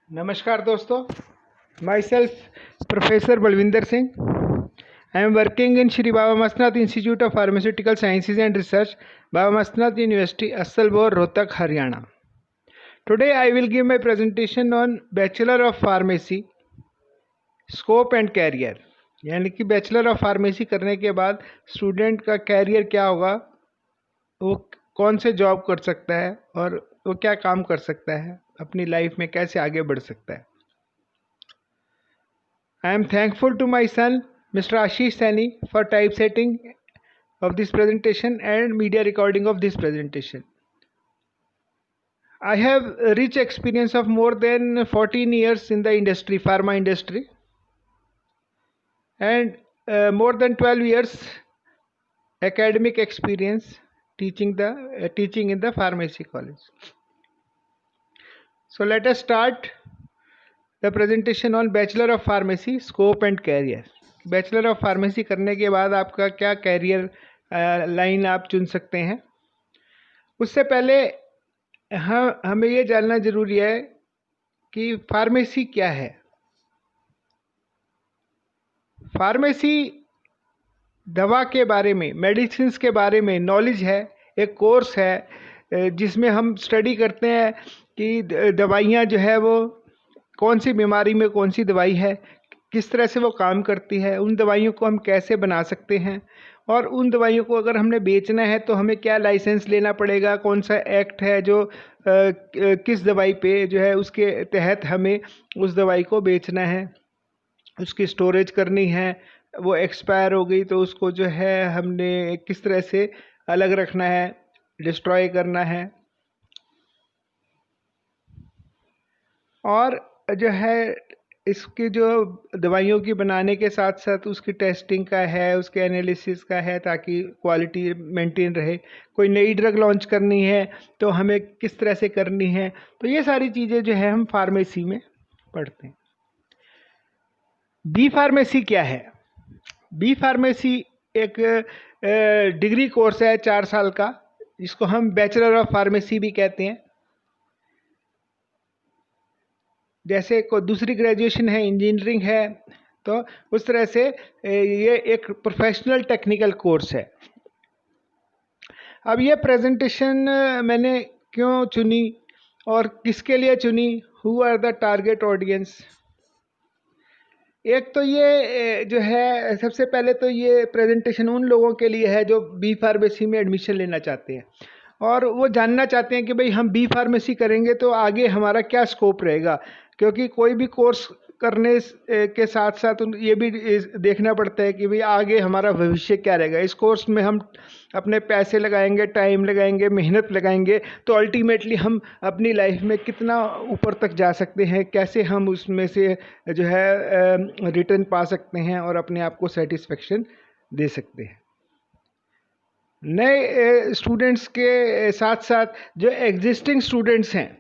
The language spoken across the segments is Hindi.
नमस्कार दोस्तों, myself professor Balwinder Singh. I am working in Shri Baba Masnath Institute of Pharmaceutical Sciences and Research, Baba Masnath University, Assalbor, Rohtak, Haryana. Today I will give my presentation on Bachelor of Pharmacy, Scope and Career. यानी कि बैचलर ऑफ फार्मेसी करने के बाद स्टूडेंट का कैरियर क्या होगा, वो कौन से जॉब कर सकता है और वो क्या काम कर सकता है, अपनी लाइफ में कैसे आगे बढ़ सकता है. I am thankful to my son, Mr. Ashish Saini, for typesetting of this presentation and media recording of this presentation. I have a rich experience of more than 14 years in the industry, pharma industry, and more than 12 years academic experience teaching in the pharmacy college. So let us start the presentation on Bachelor of Pharmacy, Scope and Career. Bachelor of pharmacy करने के बाद आपका क्या कैरियर लाइन आप चुन सकते हैं. उससे पहले हमें ये जानना ज़रूरी है कि फार्मेसी क्या है. फार्मेसी दवा के बारे में, मेडिसिन्स के बारे में नॉलेज है, एक कोर्स है जिसमें हम स्टडी करते हैं कि दवाइयाँ जो है वो कौन सी बीमारी में कौन सी दवाई है, किस तरह से वो काम करती है, उन दवाइयों को हम कैसे बना सकते हैं, और उन दवाइयों को अगर हमने बेचना है तो हमें क्या लाइसेंस लेना पड़ेगा, कौन सा एक्ट है जो किस दवाई पे जो है उसके तहत हमें उस दवाई को बेचना है, उसकी स्टोरेज करनी है, वो एक्सपायर हो गई तो उसको जो है हमने किस तरह से अलग रखना है, डिस्ट्रॉय करना है, और जो है इसकी जो दवाइयों की बनाने के साथ साथ उसकी टेस्टिंग का है, उसके एनालिसिस का है, ताकि क्वालिटी मेंटेन रहे. कोई नई ड्रग लॉन्च करनी है तो हमें किस तरह से करनी है. तो ये सारी चीज़ें जो है हम फार्मेसी में पढ़ते हैं. बी फार्मेसी क्या है? बी फार्मेसी एक डिग्री कोर्स है 4 साल का, जिसको हम बैचलर ऑफ फार्मेसी भी कहते हैं. जैसे कोई दूसरी ग्रेजुएशन है, इंजीनियरिंग है, तो उस तरह से ये एक प्रोफेशनल टेक्निकल कोर्स है. अब ये प्रेजेंटेशन मैंने क्यों चुनी और किसके लिए चुनी, who are the target audience. एक तो ये जो है, सबसे पहले तो ये प्रेजेंटेशन उन लोगों के लिए है जो बी फार्मेसी में एडमिशन लेना चाहते हैं और वो जानना चाहते हैं कि भाई हम बी फार्मेसी करेंगे तो आगे हमारा क्या स्कोप रहेगा. क्योंकि कोई भी कोर्स करने के साथ साथ ये भी देखना पड़ता है कि भाई आगे हमारा भविष्य क्या रहेगा. इस कोर्स में हम अपने पैसे लगाएंगे, टाइम लगाएंगे, मेहनत लगाएंगे, तो अल्टीमेटली हम अपनी लाइफ में कितना ऊपर तक जा सकते हैं, कैसे हम उसमें से जो है रिटर्न पा सकते हैं और अपने आप को सेटिस्फेक्शन दे सकते हैं. नए स्टूडेंट्स के साथ साथ जो एग्जिस्टिंग स्टूडेंट्स हैं,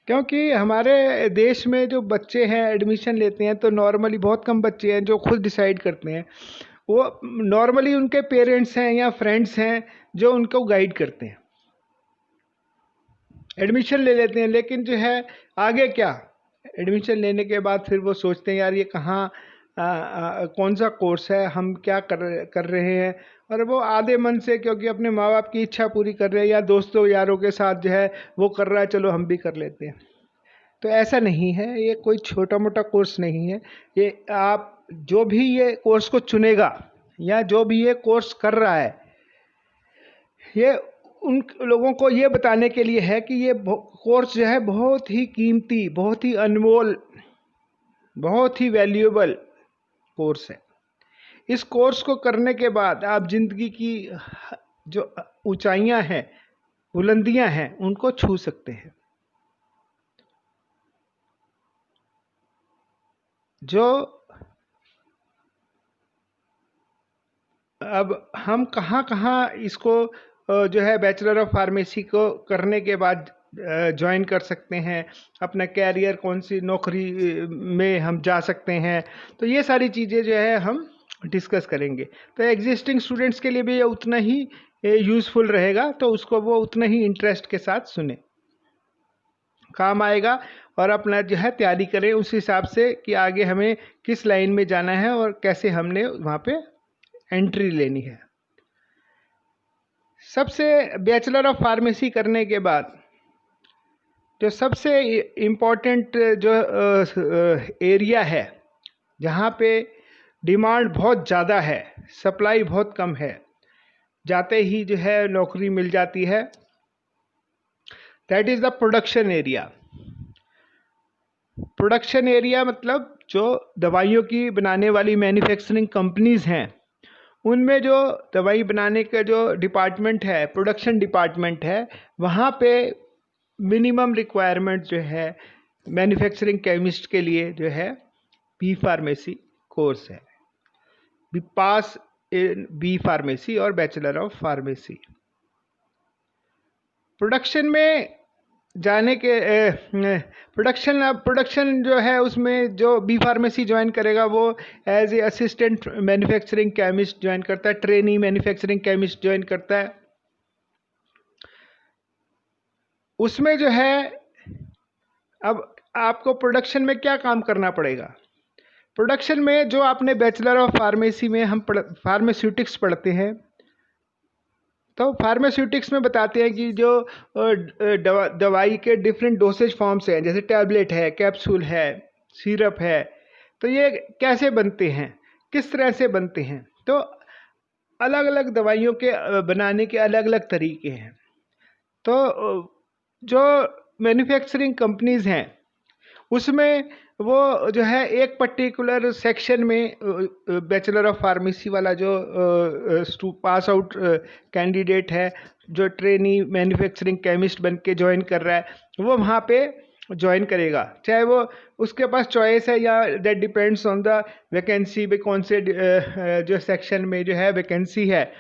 क्योंकि हमारे देश में जो बच्चे हैं एडमिशन लेते हैं तो नॉर्मली बहुत कम बच्चे हैं जो खुद डिसाइड करते हैं. वो नॉर्मली उनके पेरेंट्स हैं या फ्रेंड्स हैं जो उनको गाइड करते हैं, एडमिशन ले लेते हैं. लेकिन जो है आगे क्या, एडमिशन लेने के बाद फिर वो सोचते हैं यार ये कहाँ कौन सा कोर्स है, हम क्या कर रहे हैं, और वो आधे मन से क्योंकि अपने माँ बाप की इच्छा पूरी कर रहे हैं या दोस्तों यारों के साथ जो है वो कर रहा है, चलो हम भी कर लेते हैं. तो ऐसा नहीं है, ये कोई छोटा मोटा कोर्स नहीं है. ये आप जो भी ये कोर्स को चुनेगा या जो भी ये कोर्स कर रहा है, ये उन लोगों को ये बताने के लिए है कि ये कोर्स जो है बहुत ही कीमती, बहुत ही अनमोल, बहुत ही वैल्यूएबल कोर्स है. इस कोर्स को करने के बाद आप जिंदगी की जो ऊंचाइयां हैं, बुलंदियां हैं, उनको छू सकते हैं. जो अब हम कहाँ कहाँ इसको जो है बैचलर ऑफ फार्मेसी को करने के बाद ज्वाइन कर सकते हैं, अपना कैरियर कौन सी नौकरी में हम जा सकते हैं, तो ये सारी चीज़ें जो है हम डिस्कस करेंगे. तो एग्जिस्टिंग स्टूडेंट्स के लिए भी ये उतना ही यूज़फुल रहेगा, तो उसको वो उतना ही इंटरेस्ट के साथ सुने, काम आएगा. और अपना जो है तैयारी करें उस हिसाब से कि आगे हमें किस लाइन में जाना है और कैसे हमने वहाँ पे एंट्री लेनी है। सबसे बैचलर ऑफ फार्मेसी करने के बाद जो सबसे इम्पोर्टेंट जो एरिया है जहाँ पे डिमांड बहुत ज़्यादा है, सप्लाई बहुत कम है, जाते ही जो है नौकरी मिल जाती है, that is the production area. Production area मतलब जो दवाइयों की बनाने वाली मैन्युफैक्चरिंग कंपनीज़ हैं, उनमें जो दवाई बनाने का जो डिपार्टमेंट है, प्रोडक्शन डिपार्टमेंट है, वहाँ पे मिनिमम रिक्वायरमेंट जो है मैन्युफैक्चरिंग केमिस्ट के लिए जो है बी फार्मेसी कोर्स है, B pass in B pharmacy और बैचलर ऑफ फार्मेसी। प्रोडक्शन में जाने के प्रोडक्शन जो है उसमें जो बी फार्मेसी ज्वाइन करेगा वो as a assistant manufacturing chemist join करता है, ट्रेनी मैन्युफैक्चरिंग केमिस्ट ज्वाइन करता है। उसमें जो है अब आपको प्रोडक्शन में क्या काम करना पड़ेगा। प्रोडक्शन में जो आपने बैचलर ऑफ फार्मेसी में हम फार्मास्यूटिक्स पढ़ते हैं, तो फार्मास्यूटिक्स में बताते हैं कि जो दवाई के डिफरेंट डोसेज फॉर्म्स हैं, जैसे टैबलेट है, कैप्सूल है, सिरप है, तो ये कैसे बनते हैं, किस तरह से बनते हैं। तो अलग अलग दवाइयों के बनाने के अलग अलग तरीके हैं। तो जो मैन्युफैक्चरिंग कंपनीज़ हैं उसमें वो जो है एक पर्टिकुलर सेक्शन में बैचलर ऑफ फार्मेसी वाला जो पास आउट कैंडिडेट है, जो ट्रेनी मैन्युफैक्चरिंग केमिस्ट बन के ज्वाइन कर रहा है, वो वहाँ पे ज्वाइन करेगा, चाहे वो उसके पास चॉइस है या that depends on the vacancy भी, कौन से जो सेक्शन में जो है वैकेंसी है,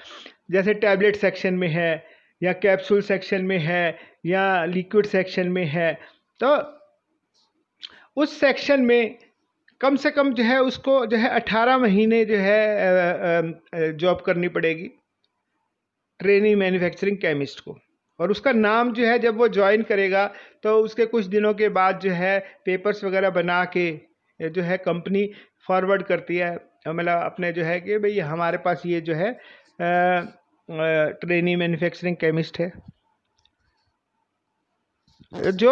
जैसे टैबलेट सेक्शन में है या कैप्सूल सेक्शन में है या लिक्विड सेक्शन में है। तो उस सेक्शन में कम से कम जो है उसको जो है 18 महीने जो है जॉब करनी पड़ेगी ट्रेनी मैन्युफैक्चरिंग केमिस्ट को। और उसका नाम जो है जब वो ज्वाइन करेगा तो उसके कुछ दिनों के बाद जो है पेपर्स वगैरह बना के जो है कंपनी फॉरवर्ड करती है, मतलब अपने जो है कि भाई हमारे पास ये जो है ट्रेनी मैन्युफैक्चरिंग केमिस्ट है। जो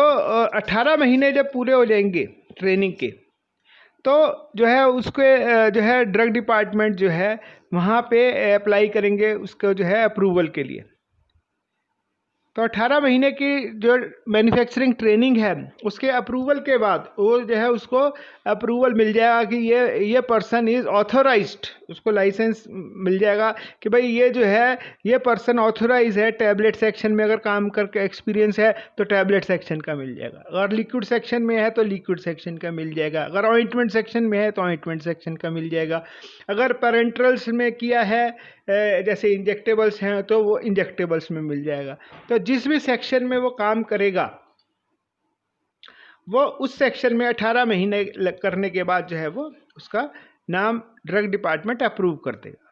18 महीने जब पूरे हो जाएंगे ट्रेनिंग के, तो जो है उसके जो है ड्रग डिपार्टमेंट जो है वहाँ पे अप्लाई करेंगे उसको जो है अप्रूवल के लिए। तो 18 महीने की जो मैन्युफैक्चरिंग ट्रेनिंग है उसके अप्रूवल के बाद वो जो है उसको अप्रूवल मिल जाएगा कि ये पर्सन इज़ ऑथोराइज्ड, उसको लाइसेंस मिल जाएगा कि भाई ये जो है ये पर्सन ऑथोराइज है। टैबलेट सेक्शन में अगर काम करके एक्सपीरियंस है तो टैबलेट सेक्शन का मिल जाएगा, अगर लिक्विड सेक्शन में है तो लिक्विड सेक्शन का मिल जाएगा, अगर ऑइंटमेंट सेक्शन में है तो ऑइंटमेंट सेक्शन का मिल जाएगा, अगर पेरेंट्रल्स में किया है जैसे इंजेक्टेबल्स हैं तो वो इंजेक्टेबल्स में मिल जाएगा। तो जिस भी सेक्शन में वो काम करेगा वो उस सेक्शन में 18 महीने करने के बाद जो है वो उसका नाम ड्रग डिपार्टमेंट अप्रूव कर देगा।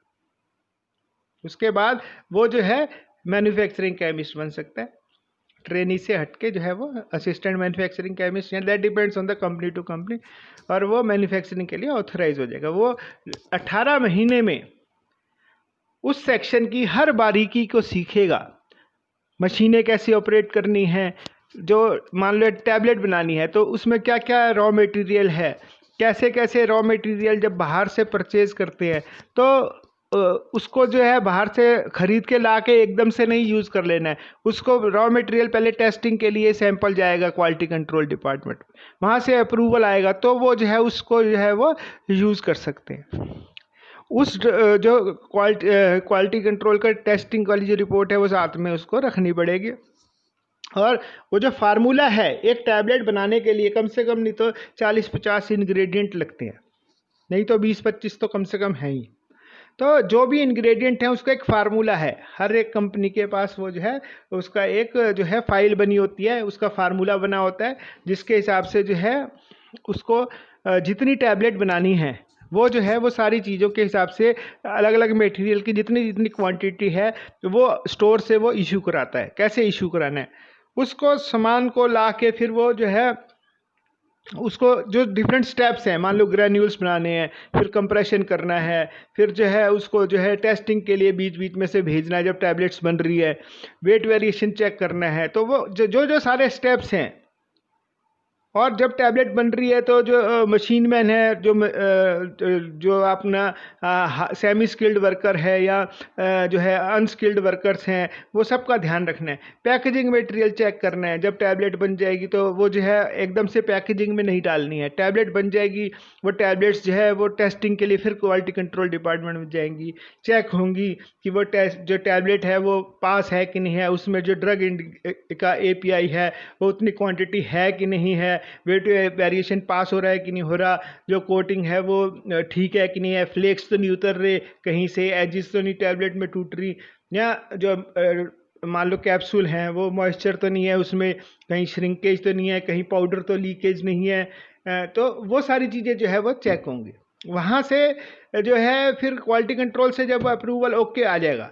उसके बाद वो जो है मैन्युफैक्चरिंग केमिस्ट बन सकता है, ट्रेनी से हटके जो है वो assistant manufacturing chemist, that depends on the company to company, और वो मैन्युफैक्चरिंग के लिए ऑथराइज हो जाएगा। वो 18 महीने में उस सेक्शन की हर बारीकी को सीखेगा, मशीनें कैसे ऑपरेट करनी है, जो मान लो टैबलेट बनानी है तो उसमें क्या क्या रॉ मटेरियल है, कैसे कैसे रॉ मटेरियल जब बाहर से परचेज करते हैं तो उसको जो है बाहर से ख़रीद के ला के एकदम से नहीं यूज़ कर लेना है, उसको रॉ मटेरियल पहले टेस्टिंग के लिए सैंपल जाएगा क्वालिटी कंट्रोल डिपार्टमेंट, वहाँ से अप्रूवल आएगा तो वो जो है उसको जो है वो यूज़ कर सकते हैं। उस जो क्वालिटी कंट्रोल का टेस्टिंग वाली जो रिपोर्ट है वो साथ में उसको रखनी पड़ेगी। और वो जो फार्मूला है एक टैबलेट बनाने के लिए कम से कम नहीं तो 40-50 इंग्रेडिएंट लगते हैं, नहीं तो 20-25 तो कम से कम है ही। तो जो भी इंग्रेडिएंट है उसका एक फार्मूला है, हर एक कंपनी के पास वो जो है उसका एक जो है फाइल बनी होती है, उसका फार्मूला बना होता है जिसके हिसाब से जो है उसको जितनी टैबलेट बनानी है वो जो है वो सारी चीज़ों के हिसाब से अलग अलग मटेरियल की जितनी जितनी क्वांटिटी है वो स्टोर से वो इशू कराता है। कैसे इशू कराना है, उसको सामान को ला के फिर वो जो है उसको जो डिफरेंट स्टेप्स हैं, मान लो ग्रैन्यूल्स बनाने हैं, फिर कंप्रेशन करना है, फिर जो है उसको जो है टेस्टिंग के लिए बीच बीच में से भेजना है जब टैबलेट्स बन रही है, वेट वेरिएशन चेक करना है, तो वो जो जो सारे स्टेप्स हैं। और जब टैबलेट बन रही है तो जो मशीन मैन है, जो अपना सेमी स्किल्ड वर्कर है या जो है अनस्किल्ड वर्कर्स हैं, वो सबका ध्यान रखना है। पैकेजिंग मटेरियल चेक करना है, जब टैबलेट बन जाएगी तो वो जो है एकदम से पैकेजिंग में नहीं डालनी है। टैबलेट बन जाएगी, वो टैबलेट्स जो है वो टेस्टिंग के लिए फिर क्वालिटी कंट्रोल डिपार्टमेंट में जाएंगी, चेक होंगी कि वो टेस्ट जो टैबलेट है वो पास है कि नहीं है, उसमें जो ड्रग का API है वो उतनी क्वांटिटी है कि नहीं है, वेट वेरिएशन पास हो रहा है कि नहीं हो रहा, जो कोटिंग है वो ठीक है कि नहीं है, फ्लेक्स तो नहीं उतर रहे कहीं से, एजिस तो नहीं टैबलेट में टूट रही, या जो मान लो कैप्सूल हैं वो मॉइस्चर तो नहीं है उसमें, कहीं श्रिंकेज तो नहीं है, कहीं पाउडर तो लीकेज नहीं है। तो वो सारी चीज़ें जो है वो चेक होंगी। वहाँ से जो है फिर क्वालिटी कंट्रोल से जब अप्रूवल ओके आ जाएगा,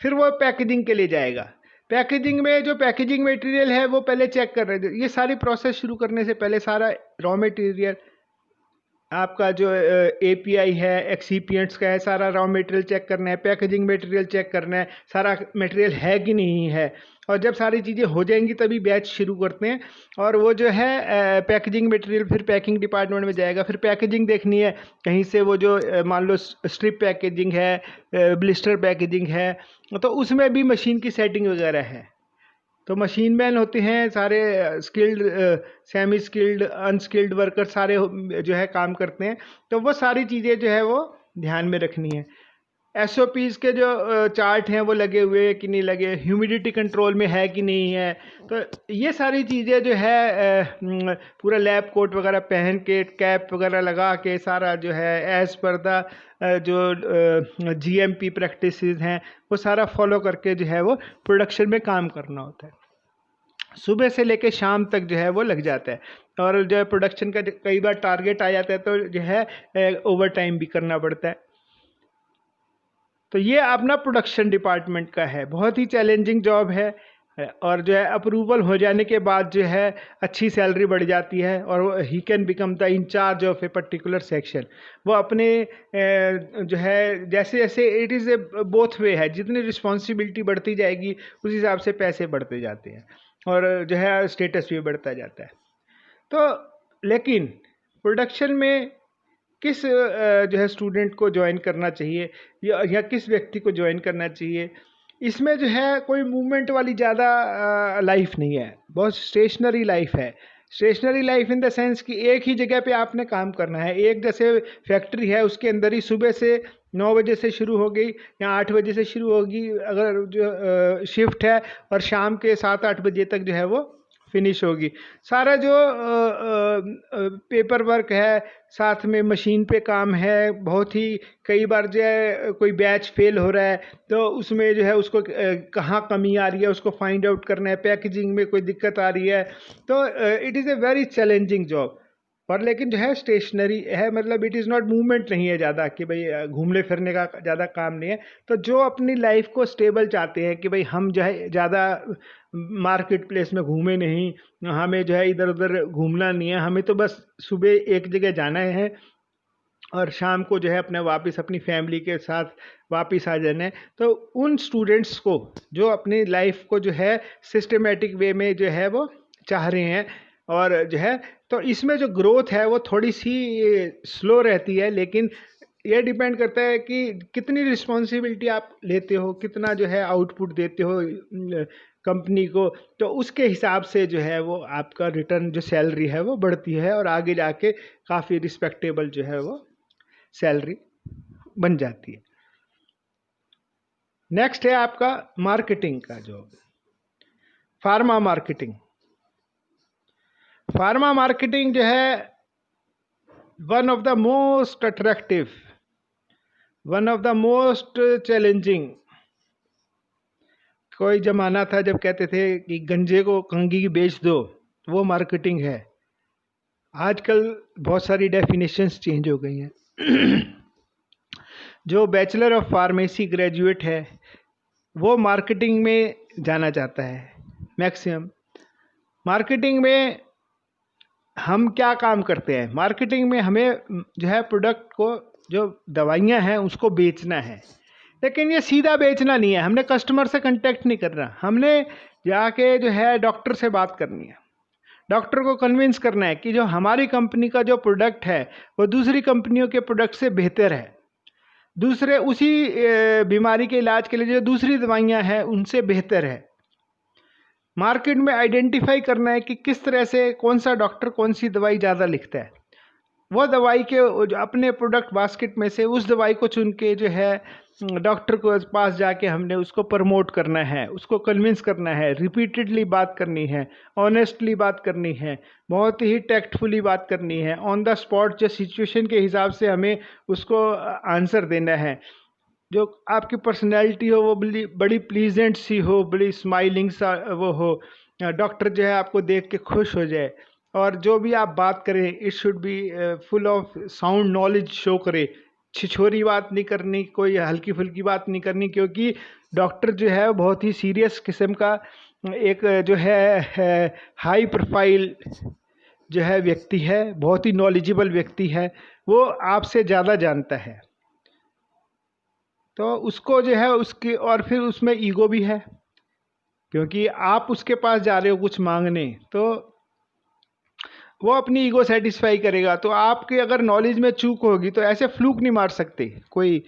फिर वो पैकेजिंग के लिए जाएगा। पैकेजिंग में जो पैकेजिंग मटेरियल है वो पहले चेक कर रहे थे। ये सारी प्रोसेस शुरू करने से पहले सारा रॉ मटेरियल आपका जो API है, एक्सीपिएंट्स का है, सारा रॉ मटेरियल चेक करना है, पैकेजिंग मटेरियल चेक करना है, सारा मटेरियल है कि नहीं है। और जब सारी चीज़ें हो जाएंगी तभी बैच शुरू करते हैं। और वो जो है पैकेजिंग मटेरियल फिर पैकिंग डिपार्टमेंट में जाएगा, फिर पैकेजिंग देखनी है कहीं से, वो जो मान लो स्ट्रिप पैकेजिंग है, ब्लिस्टर पैकेजिंग है, तो उसमें भी मशीन की सेटिंग वगैरह है। तो मशीन मैन होते हैं सारे, skilled, semi skilled, unskilled worker सारे जो है काम करते हैं। तो वो सारी चीज़ें जो है वो ध्यान में रखनी है। SOPs के जो चार्ट हैं वो लगे हुए हैं कि नहीं लगे, ह्यूमिडिटी कंट्रोल में है कि नहीं है। तो ये सारी चीज़ें जो है पूरा लैब कोट वगैरह पहन के, कैप वगैरह लगा के, सारा जो है एज़ पर द जो GMP प्रैक्टिसेस हैं वो सारा फॉलो करके जो है वो प्रोडक्शन में काम करना होता है। सुबह से लेके शाम तक जो है वो लग जाता है। और जो है प्रोडक्शन का कई बार टारगेट आ जाता है तो जो है ओवर टाइम भी करना पड़ता है। तो ये अपना प्रोडक्शन डिपार्टमेंट का है, बहुत ही चैलेंजिंग जॉब है। और जो है अप्रूवल हो जाने के बाद जो है अच्छी सैलरी बढ़ जाती है और he can become the incharge of a particular section. वो अपने जो है जैसे जैसे it is a both way है, जितनी रिस्पॉन्सिबिलिटी बढ़ती जाएगी उस हिसाब से पैसे बढ़ते जाते हैं और जो है स्टेटस भी बढ़ता जाता है। तो लेकिन प्रोडक्शन में किस जो है स्टूडेंट को ज्वाइन करना चाहिए या किस व्यक्ति को ज्वाइन करना चाहिए, इसमें जो है कोई मूवमेंट वाली ज़्यादा लाइफ नहीं है, बहुत स्टेशनरी लाइफ है। Stationary life in the sense कि एक ही जगह पे आपने काम करना है। एक जैसे फैक्ट्री है उसके अंदर ही सुबह से 9 बजे से शुरू हो गई या 8 बजे से शुरू होगी अगर जो शिफ्ट है, और शाम के 7-8 बजे तक जो है वो फिनिश होगी। सारा जो पेपर वर्क है, साथ में मशीन पे काम है, बहुत ही कई बार जो है कोई बैच फेल हो रहा है तो उसमें जो है उसको कहाँ कमी आ रही है उसको फाइंड आउट करना है, पैकेजिंग में कोई दिक्कत आ रही है, तो it is a very challenging job. पर लेकिन जो है स्टेशनरी है, मतलब इट इज़ नॉट मूवमेंट नहीं है ज़्यादा कि भाई घूमने फिरने का ज़्यादा काम नहीं है। तो जो अपनी लाइफ को स्टेबल चाहते हैं कि भाई हम जो है ज़्यादा मार्केट प्लेस में घूमे नहीं, हमें जो है इधर उधर घूमना नहीं है, हमें तो बस सुबह एक जगह जाना है और शाम को जो है अपने वापस अपनी फैमिली के साथ वापस आ जाना है। तो उन स्टूडेंट्स को जो अपनी लाइफ को जो है सिस्टमेटिक वे में जो है वो चाह रहे हैं, और जो है तो इसमें जो ग्रोथ है वो थोड़ी सी स्लो रहती है, लेकिन ये डिपेंड करता है कि कितनी रिस्पॉन्सिबिलिटी आप लेते हो, कितना जो है आउटपुट देते हो कंपनी को, तो उसके हिसाब से जो है वो आपका रिटर्न जो सैलरी है वो बढ़ती है और आगे जाके काफ़ी रिस्पेक्टेबल जो है वो सैलरी बन जाती है। नेक्स्ट है आपका मार्केटिंग का job, pharma marketing. Pharma marketing जो है one of the most attractive, one of the most challenging. कोई ज़माना था जब कहते थे कि गंजे को कंघी बेच दो, वो मार्केटिंग है। आजकल बहुत सारी डेफिनेशंस चेंज हो गई हैं। जो बैचलर ऑफ फार्मेसी ग्रेजुएट है वो मार्केटिंग में जाना चाहता है। मैक्सिमम मार्केटिंग में हम क्या काम करते हैं मार्केटिंग में, हमें जो है प्रोडक्ट को, जो दवाइयाँ हैं उसको बेचना है। लेकिन ये सीधा बेचना नहीं है, हमने कस्टमर से कांटेक्ट नहीं करना, हमने जाके जो है डॉक्टर से बात करनी है। डॉक्टर को कन्विंस करना है कि जो हमारी कंपनी का जो प्रोडक्ट है वो दूसरी कंपनियों के प्रोडक्ट से बेहतर है, दूसरे उसी बीमारी के इलाज के लिए जो दूसरी दवाइयाँ हैं उनसे बेहतर है। मार्केट में आइडेंटिफाई करना है कि किस तरह से कौन सा डॉक्टर कौन सी दवाई ज़्यादा लिखता है, वो दवाई के जो अपने प्रोडक्ट बास्केट में से उस दवाई को चुन के जो है डॉक्टर को पास जाके हमने उसको प्रमोट करना है, उसको कन्विंस करना है, रिपीटेडली बात करनी है, ऑनेस्टली बात करनी है, बहुत ही टैक्टफुली बात करनी है, ऑन द स्पॉट जो सिचुएशन के हिसाब से हमें उसको आंसर देना है। जो आपकी पर्सनैलिटी हो वो बड़ी प्लीजेंट सी हो, बड़ी स्माइलिंग सा वो हो, डॉक्टर जो है आपको देख के खुश हो जाए। और जो भी आप बात करें it should be full of sound knowledge show करे, छिछोरी बात नहीं करनी, कोई हल्की फुल्की बात नहीं करनी, क्योंकि डॉक्टर जो है बहुत ही सीरियस किस्म का एक जो है हाई प्रोफाइल जो है व्यक्ति है, बहुत ही नॉलेजेबल व्यक्ति है, वो आपसे ज़्यादा जानता है। तो उसको जो है उसकी, और फिर उसमें ईगो भी है, क्योंकि आप उसके पास जा रहे हो कुछ मांगने, तो वो अपनी ईगो सेटिस्फाई करेगा। तो आपके अगर नॉलेज में चूक होगी तो ऐसे फ्लूक नहीं मार सकते। कोई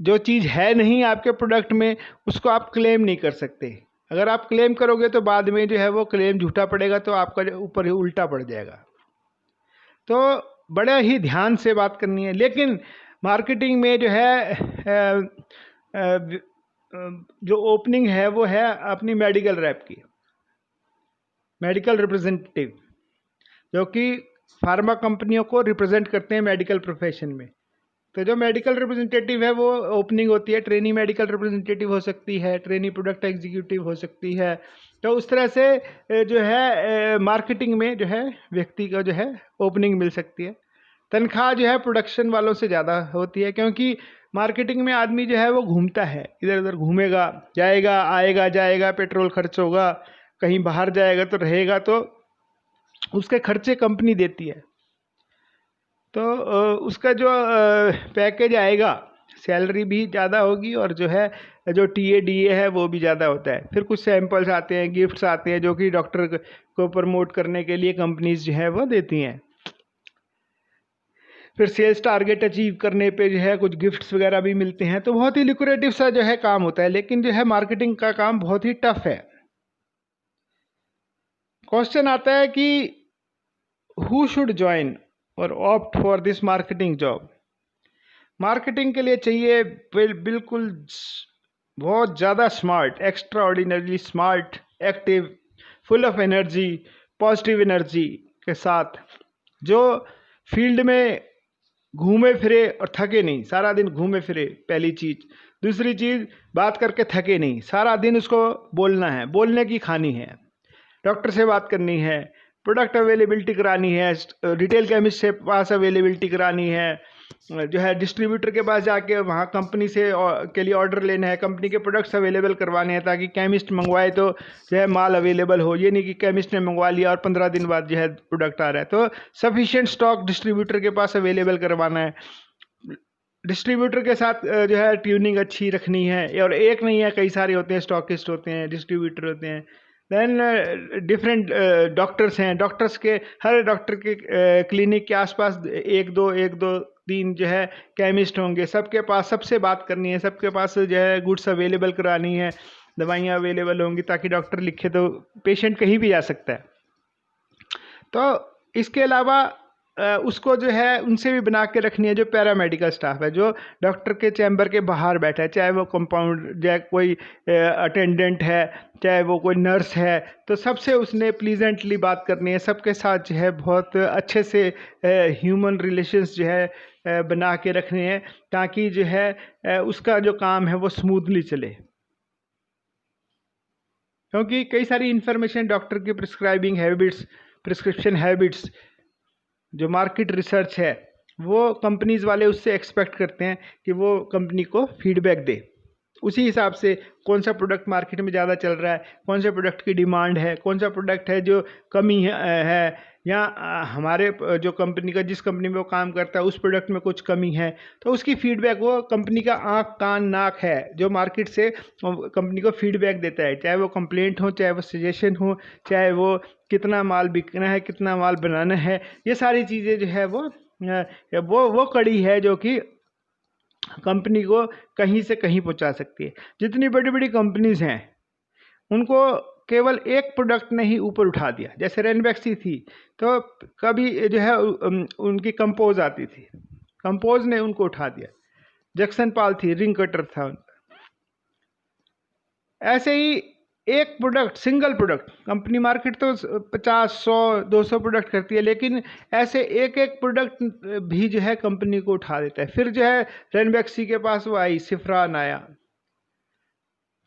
जो चीज़ है नहीं आपके प्रोडक्ट में उसको आप क्लेम नहीं कर सकते। अगर आप क्लेम करोगे तो बाद में जो है वो क्लेम झूठा पड़ेगा, तो आपका ऊपर ही उल्टा पड़ जाएगा। तो बड़े ही ध्यान से बात करनी है। लेकिन मार्केटिंग में जो है जो ओपनिंग है वो है अपनी मेडिकल रैप की, मेडिकल रिप्रेजेंटेटिव, जो कि फार्मा कंपनियों को रिप्रेजेंट करते हैं मेडिकल प्रोफेशन में। तो जो मेडिकल रिप्रेजेंटेटिव है वो ओपनिंग होती है, ट्रेनी मेडिकल रिप्रेजेंटेटिव हो सकती है, ट्रेनी प्रोडक्ट एग्जीक्यूटिव हो सकती है। तो उस तरह से जो है मार्केटिंग में जो है व्यक्ति को जो है ओपनिंग मिल सकती है। तनख्वाह जो है प्रोडक्शन वालों से ज़्यादा होती है, क्योंकि मार्केटिंग में आदमी जो है वो घूमता है, इधर उधर घूमेगा, जाएगा आएगा जाएगा, पेट्रोल खर्च होगा, कहीं बाहर जाएगा तो रहेगा, तो उसके खर्चे कंपनी देती है। तो उसका जो पैकेज आएगा, सैलरी भी ज़्यादा होगी, और जो है जो TA DA है वो भी ज़्यादा होता है। फिर कुछ सैंपल्स आते हैं, गिफ्ट्स आते हैं, जो कि डॉक्टर को प्रमोट करने के लिए कंपनीज जो है वो देती हैं। फिर सेल्स टारगेट अचीव करने पे जो है कुछ गिफ्ट्स वगैरह भी मिलते हैं। तो बहुत ही लिक्रेटिव सा जो है काम होता है। लेकिन जो है मार्केटिंग का काम बहुत ही टफ है। क्वेश्चन आता है कि हु शुड ज्वाइन और opt for this marketing job. Marketing के लिए चाहिए बिल्कुल बहुत ज़्यादा smart, extra ordinary smart, active, full of energy, positive energy के साथ, जो फील्ड में घूमे फिरे और थके नहीं, सारा दिन घूमे फिरे, पहली चीज़। दूसरी चीज़, बात करके थके नहीं, सारा दिन उसको बोलना है, बोलने की खानी है, डॉक्टर से बात करनी है, प्रोडक्ट अवेलेबिलिटी करानी है, रिटेल केमिस्ट से पास अवेलेबिलिटी करानी है, जो है डिस्ट्रीब्यूटर के पास जाके वहाँ कंपनी से के लिए ऑर्डर लेना है, कंपनी के प्रोडक्ट्स अवेलेबल करवाने हैं, ताकि केमिस्ट मंगवाए तो जो है माल अवेलेबल हो। ये नहीं कि केमिस्ट ने मंगवा लिया और 15 दिन बाद जो है प्रोडक्ट आ रहा है। तो सफिशिएंट स्टॉक डिस्ट्रीब्यूटर के पास अवेलेबल करवाना है। डिस्ट्रीब्यूटर के साथ जो है ट्यूनिंग अच्छी रखनी है, और एक नहीं है, कई सारे होते हैं, स्टॉकिस्ट होते हैं, डिस्ट्रीब्यूटर होते हैं। देन डिफरेंट डॉक्टर्स हैं, डॉक्टर्स के हर डॉक्टर के क्लिनिक के आसपास एक दो तीन जो है केमिस्ट होंगे, सबके पास सबसे बात करनी है, सबके पास जो है गुड्स अवेलेबल करानी है, दवाइयाँ अवेलेबल होंगी, ताकि डॉक्टर लिखे तो पेशेंट कहीं भी जा सकता है। तो इसके अलावा उसको जो है उनसे भी बना के रखनी है, जो पैरामेडिकल स्टाफ है, जो डॉक्टर के चैम्बर के बाहर बैठा है, चाहे वो कंपाउंड, चाहे कोई अटेंडेंट है, चाहे वो कोई नर्स है, तो सबसे उसने प्लीजेंटली बात करनी है, सबके साथ जो है बहुत अच्छे से ह्यूमन रिलेशंस जो है बना के रखने हैं, ताकि जो है उसका जो काम है वो स्मूथली चले। क्योंकि कई सारी इन्फॉर्मेशन डॉक्टर की प्रिस्क्राइबिंग हैबिट्स, प्रिस्क्रिप्शन हैबिट्स, जो मार्केट रिसर्च है, वो कंपनीज वाले उससे एक्सपेक्ट करते हैं कि वो कंपनी को फीडबैक दे। उसी हिसाब से कौन सा प्रोडक्ट मार्केट में ज़्यादा चल रहा है, कौन से प्रोडक्ट की डिमांड है, कौन सा प्रोडक्ट है जो कमी है या हमारे जो कंपनी का, जिस कंपनी में वो काम करता है उस प्रोडक्ट में कुछ कमी है, तो उसकी फीडबैक वो कंपनी का आँख कान नाक है जो मार्केट से कंपनी को फीडबैक देता है, चाहे वो कंप्लेंट हो, चाहे वो सजेशन हो, चाहे वो कितना माल बिकना है, कितना माल बनाना है। ये सारी चीज़ें जो है वो कड़ी है जो कि कंपनी को कहीं से कहीं पहुंचा सकती है। जितनी बड़ी बड़ी कंपनीज हैं उनको केवल एक प्रोडक्ट ने ही ऊपर उठा दिया। जैसे रेनबैक्सी थी तो कभी जो है उनकी कंपोज आती थी, कंपोज ने उनको उठा दिया। जैक्सन पाल थी, रिंग कटर था उनका। ऐसे ही एक product, single product, company market तो 50, 100, 200 प्रोडक्ट करती है, लेकिन ऐसे एक एक प्रोडक्ट भी जो है कंपनी को उठा देता है। फिर जो है रेनबैक्सी के पास वो आई, सिफ्रान आया।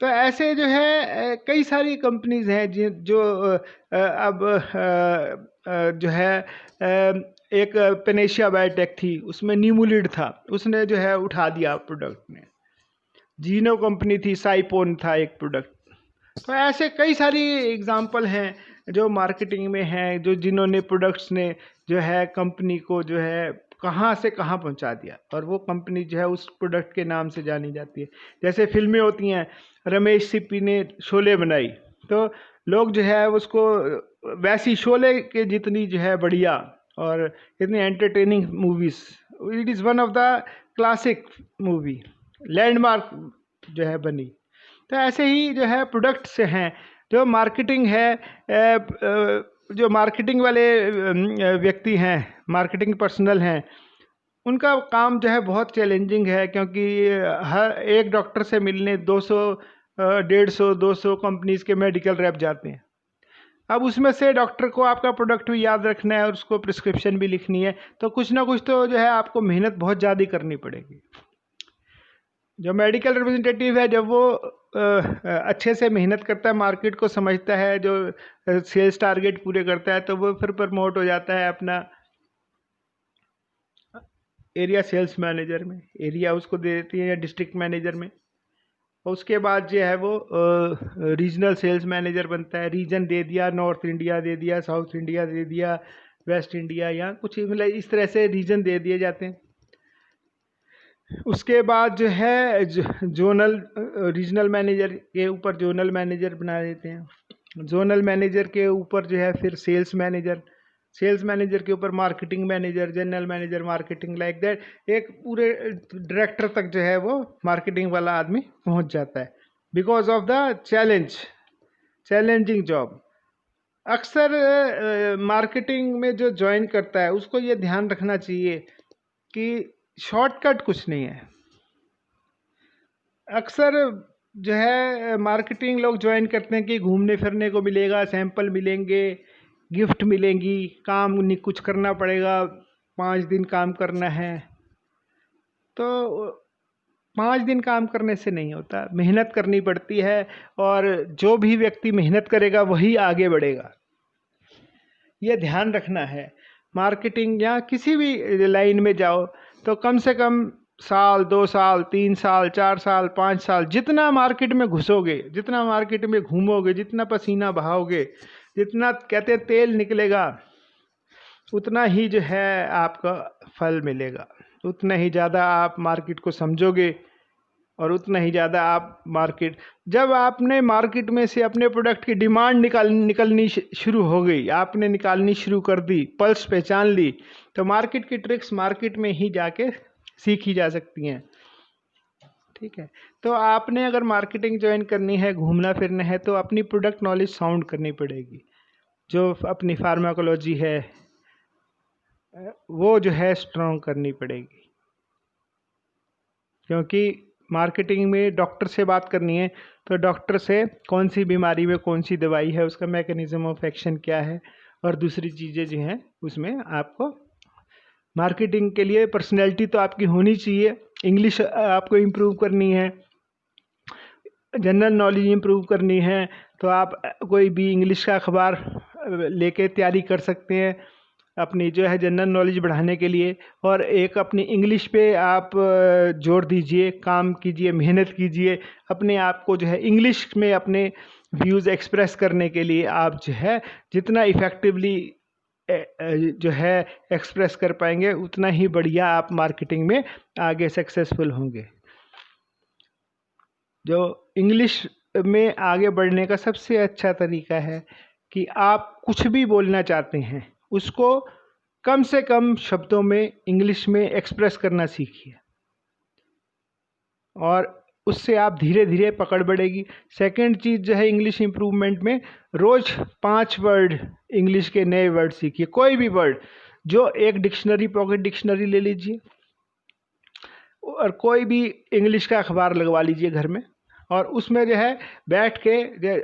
तो ऐसे जो है कई सारी कंपनीज हैं जो अब जो है एक पेनेशिया बायोटेक थी, उसमें न्यूमोलिड था, उसने जो है उठा दिया प्रोडक्ट ने। जीनो कंपनी थी, साइपोन था एक प्रोडक्ट। तो ऐसे कई सारी एग्जांपल हैं जो मार्केटिंग में हैं, जो जिन्होंने प्रोडक्ट्स ने जो है कंपनी को जो है कहाँ से कहाँ पहुंचा दिया, और वो कंपनी जो है उस प्रोडक्ट के नाम से जानी जाती है। जैसे फिल्में होती हैं, रमेश सिप्पी ने शोले बनाई, तो लोग जो है उसको वैसी शोले के जितनी जो है बढ़िया और इतनी entertaining movies, it is one of the classic movie, landmark जो है बनी। तो ऐसे ही जो है प्रोडक्ट्स हैं, जो मार्केटिंग है, जो मार्केटिंग वाले व्यक्ति हैं, मार्केटिंग पर्सनल हैं, उनका काम जो है बहुत चैलेंजिंग है, क्योंकि हर एक डॉक्टर से मिलने 200, 150, 200 कंपनीज के मेडिकल रैप जाते हैं। अब उसमें से डॉक्टर को आपका प्रोडक्ट भी याद रखना है और उसको प्रिस्क्रिप्शन भी लिखनी है, तो कुछ ना कुछ तो जो है आपको मेहनत बहुत ज़्यादा करनी पड़ेगी। जो मेडिकल रिप्रेजेंटेटिव है, जब वो अच्छे से मेहनत करता है, मार्केट को समझता है, जो सेल्स टारगेट पूरे करता है, तो वो फिर प्रमोट हो जाता है अपना एरिया सेल्स मैनेजर में, एरिया उसको दे देती है, या डिस्ट्रिक्ट मैनेजर में। और उसके बाद जो है वो रीजनल सेल्स मैनेजर बनता है, रीजन दे दिया, नॉर्थ इंडिया दे दिया, साउथ इंडिया दे दिया, वेस्ट इंडिया, या कुछ मतलब इस तरह से रीजन दे दिए जाते हैं। उसके बाद जो है जोनल, रीजनल मैनेजर के ऊपर जोनल मैनेजर बना देते हैं। जोनल मैनेजर के ऊपर जो है फिर सेल्स मैनेजर, सेल्स मैनेजर के ऊपर marketing manager, general manager marketing, like that एक पूरे डायरेक्टर तक जो है वो मार्केटिंग वाला आदमी पहुंच जाता है, because of the challenging job. अक्सर मार्केटिंग में जो ज्वाइन करता है उसको ये ध्यान रखना चाहिए कि शॉर्टकट कुछ नहीं है। अक्सर जो है मार्केटिंग लोग ज्वाइन करते हैं कि घूमने फिरने को मिलेगा, सैंपल मिलेंगे, गिफ्ट मिलेंगी, काम नहीं कुछ करना पड़ेगा, 5 दिन काम करना है। तो 5 दिन काम करने से नहीं होता, मेहनत करनी पड़ती है, और जो भी व्यक्ति मेहनत करेगा वही आगे बढ़ेगा। ये ध्यान रखना है। मार्केटिंग या किसी भी लाइन में जाओ तो कम से कम साल, 2 साल, 3 साल, 4 साल, 5 साल, जितना मार्केट में घुसोगे, जितना मार्केट में घूमोगे, जितना पसीना बहाओगे, जितना कहते हैं तेल निकलेगा, उतना ही जो है आपका फल मिलेगा, उतना ही ज़्यादा आप मार्केट को समझोगे, और उतना ही ज़्यादा आप मार्केट, जब आपने मार्केट में से अपने प्रोडक्ट की डिमांड निकलनी शुरू हो गई, आपने निकालनी शुरू कर दी, पल्स पहचान ली, तो मार्केट की ट्रिक्स मार्केट में ही जाके सीखी जा सकती हैं। ठीक है, तो आपने अगर मार्केटिंग ज्वाइन करनी है, घूमना फिरना है, तो अपनी प्रोडक्ट नॉलेज साउंड करनी पड़ेगी। जो अपनी फार्माकोलॉजी है वो जो है स्ट्रॉन्ग करनी पड़ेगी, क्योंकि मार्केटिंग में डॉक्टर से बात करनी है, तो डॉक्टर से कौन सी बीमारी में कौन सी दवाई है, उसका मैकेनिज्म ऑफ एक्शन क्या है, और दूसरी चीज़ें जो हैं उसमें आपको मार्केटिंग के लिए पर्सनैलिटी तो आपकी होनी चाहिए, इंग्लिश आपको इम्प्रूव करनी है, जनरल नॉलेज इम्प्रूव करनी है, तो आप कोई भी इंग्लिश का अखबार लेके तैयारी कर सकते हैं। अपनी जो है जनरल नॉलेज बढ़ाने के लिए, और एक अपनी इंग्लिश पे आप जोर दीजिए, काम कीजिए, मेहनत कीजिए अपने आप को जो है इंग्लिश में अपने व्यूज़ एक्सप्रेस करने के लिए। आप जो है जितना इफ़ेक्टिवली जो है एक्सप्रेस कर पाएंगे उतना ही बढ़िया आप मार्केटिंग में आगे सक्सेसफुल होंगे। जो इंग्लिश में आगे बढ़ने का सबसे अच्छा तरीका है कि आप कुछ भी बोलना चाहते हैं उसको कम से कम शब्दों में इंग्लिश में एक्सप्रेस करना सीखिए, और उससे आप धीरे धीरे पकड़ बढ़ेगी। सेकंड चीज़ जो है इंग्लिश इम्प्रूवमेंट में, रोज़ 5 वर्ड इंग्लिश के नए वर्ड सीखिए। कोई भी वर्ड, जो एक डिक्शनरी, पॉकेट डिक्शनरी ले लीजिए और कोई भी इंग्लिश का अखबार लगवा लीजिए घर में, और उसमें जो है बैठ के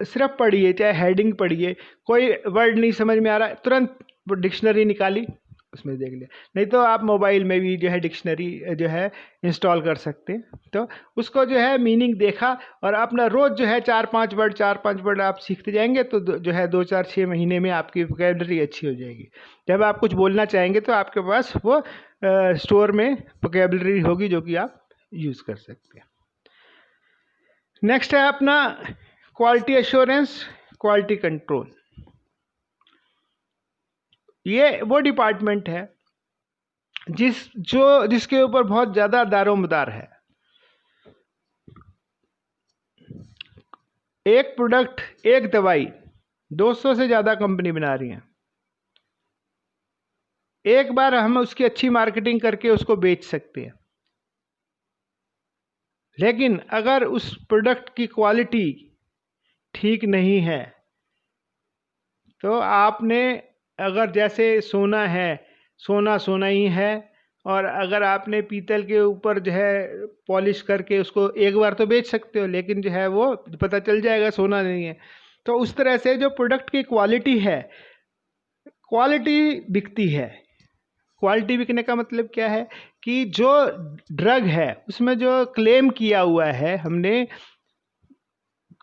सिर्फ पढ़िए, चाहे हेडिंग पढ़िए। कोई वर्ड नहीं समझ में आ रहा है, तुरंत डिक्शनरी निकाली, उसमें देख लिया। नहीं तो आप मोबाइल में भी जो है डिक्शनरी जो है इंस्टॉल कर सकते हैं। तो उसको जो है मीनिंग देखा, और अपना रोज़ जो है 4-5 वर्ड आप सीखते जाएंगे तो जो है 2-4-6 महीने में आपकी वोकेबलरी अच्छी हो जाएगी। जब आप कुछ बोलना चाहेंगे तो आपके पास वो स्टोर में वोकेबलरी होगी जो कि आप यूज़ कर सकते हैं। नेक्स्ट है अपना क्वालिटी एश्योरेंस, क्वालिटी कंट्रोल। ये वो डिपार्टमेंट है जिसके ऊपर बहुत ज़्यादा दारोमदार है। एक प्रोडक्ट, एक दवाई 200 से ज़्यादा कंपनी बना रही हैं। एक बार हम उसकी अच्छी मार्केटिंग करके उसको बेच सकते हैं, लेकिन अगर उस प्रोडक्ट की क्वालिटी ठीक नहीं है तो आपने, अगर जैसे सोना है, सोना सोना ही है, और अगर आपने पीतल के ऊपर जो है पॉलिश करके उसको एक बार तो बेच सकते हो, लेकिन जो है वो पता चल जाएगा सोना नहीं है। तो उस तरह से जो प्रोडक्ट की क्वालिटी है, क्वालिटी बिकती है। क्वालिटी बिकने का मतलब क्या है कि जो ड्रग है उसमें जो क्लेम किया हुआ है हमने,